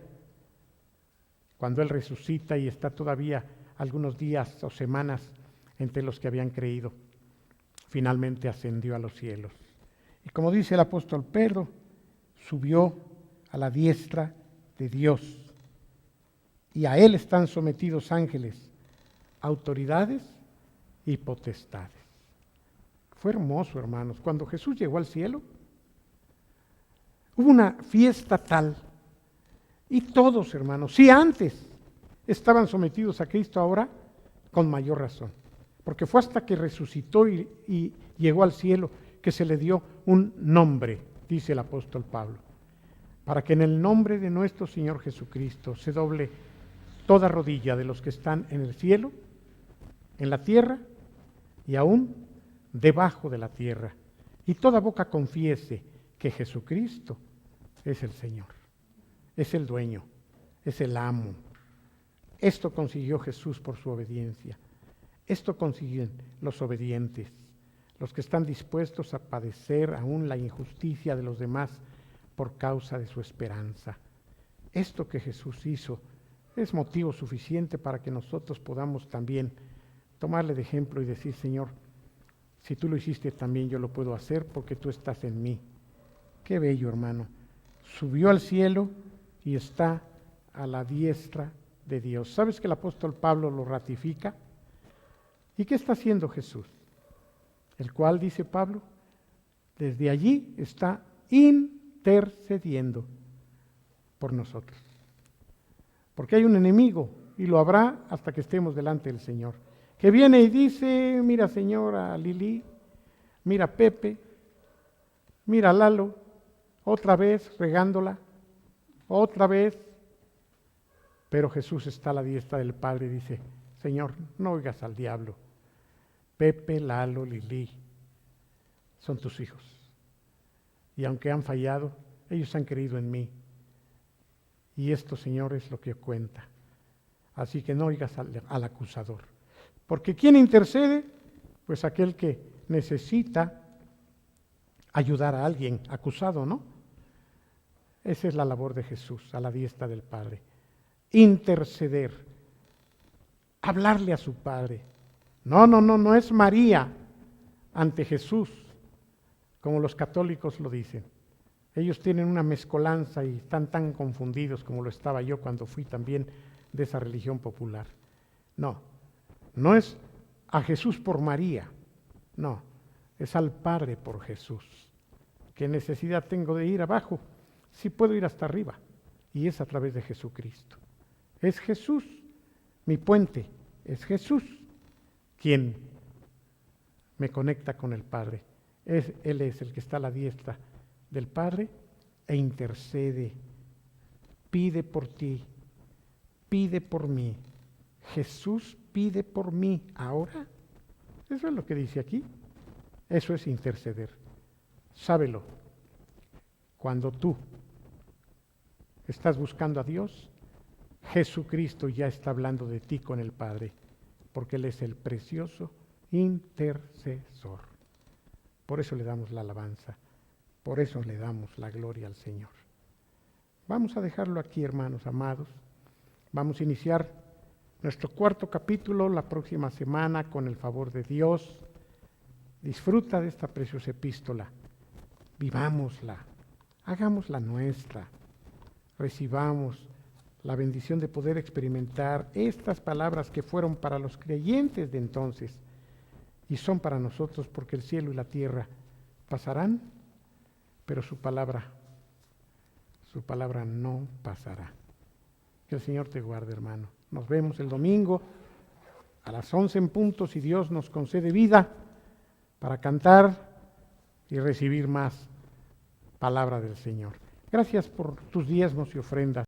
cuando Él resucita y está todavía algunos días o semanas entre los que habían creído, finalmente ascendió a los cielos. Y como dice el apóstol Pedro, subió a la diestra de Dios y a Él están sometidos ángeles, autoridades y potestades. Fue hermoso, hermanos. Cuando Jesús llegó al cielo, hubo una fiesta tal, y todos, hermanos, si antes estaban sometidos a Cristo, ahora con mayor razón, porque fue hasta que resucitó y llegó al cielo que se le dio un nombre, dice el apóstol Pablo, para que en el nombre de nuestro Señor Jesucristo se doble toda rodilla de los que están en el cielo, en la tierra y aún debajo de la tierra, y toda boca confiese que Jesucristo es el Señor, es el dueño, es el amo. Esto consiguió Jesús por su obediencia. Esto consiguen los obedientes, los que están dispuestos a padecer aún la injusticia de los demás por causa de su esperanza. Esto que Jesús hizo es motivo suficiente para que nosotros podamos también tomarle de ejemplo y decir: Señor, si tú lo hiciste también yo lo puedo hacer porque tú estás en mí. Qué bello, hermano. Subió al cielo y está a la diestra de Dios. ¿Sabes que el apóstol Pablo lo ratifica? ¿Y qué está haciendo Jesús? El cual, dice Pablo, desde allí está intercediendo por nosotros. Porque hay un enemigo, y lo habrá hasta que estemos delante del Señor, que viene y dice: mira, señora Lili, mira Pepe, mira Lalo, otra vez regándola, otra vez. Pero Jesús está a la diestra del Padre y dice: Señor, no oigas al diablo. Pepe, Lalo, Lili, son tus hijos. Y aunque han fallado, ellos han creído en mí. Y esto, Señor, es lo que cuenta. Así que no oigas al acusador. Porque ¿quién intercede? Pues aquel que necesita ayudar a alguien acusado, ¿no? Esa es la labor de Jesús, a la diestra del Padre. Interceder, hablarle a su Padre. No es María ante Jesús, como los católicos lo dicen. Ellos tienen una mezcolanza y están tan confundidos como lo estaba yo cuando fui también de esa religión popular. No es a Jesús por María, no, es al Padre por Jesús. ¿Qué necesidad tengo de ir abajo? Si puedo ir hasta arriba, y es a través de Jesucristo. Es Jesús mi puente, es Jesús quien me conecta con el Padre. Él es el que está a la diestra del Padre e intercede, pide por ti, pide por mí. Jesús pide por mí ahora. Eso es lo que dice aquí. Eso es interceder. Sábelo. Cuando tú estás buscando a Dios, Jesucristo ya está hablando de ti con el Padre, porque Él es el precioso intercesor. Por eso le damos la alabanza, por eso le damos la gloria al Señor. Vamos a dejarlo aquí, hermanos amados. Vamos a iniciar nuestro cuarto capítulo la próxima semana con el favor de Dios. Disfruta de esta preciosa epístola, vivámosla, hagámosla nuestra, recibamos la bendición de poder experimentar estas palabras que fueron para los creyentes de entonces y son para nosotros, porque el cielo y la tierra pasarán, pero su palabra no pasará. Que el Señor te guarde, hermano. Nos vemos el domingo a las 11 en punto, si Dios nos concede vida, para cantar y recibir más palabra del Señor. Gracias por tus diezmos y ofrendas.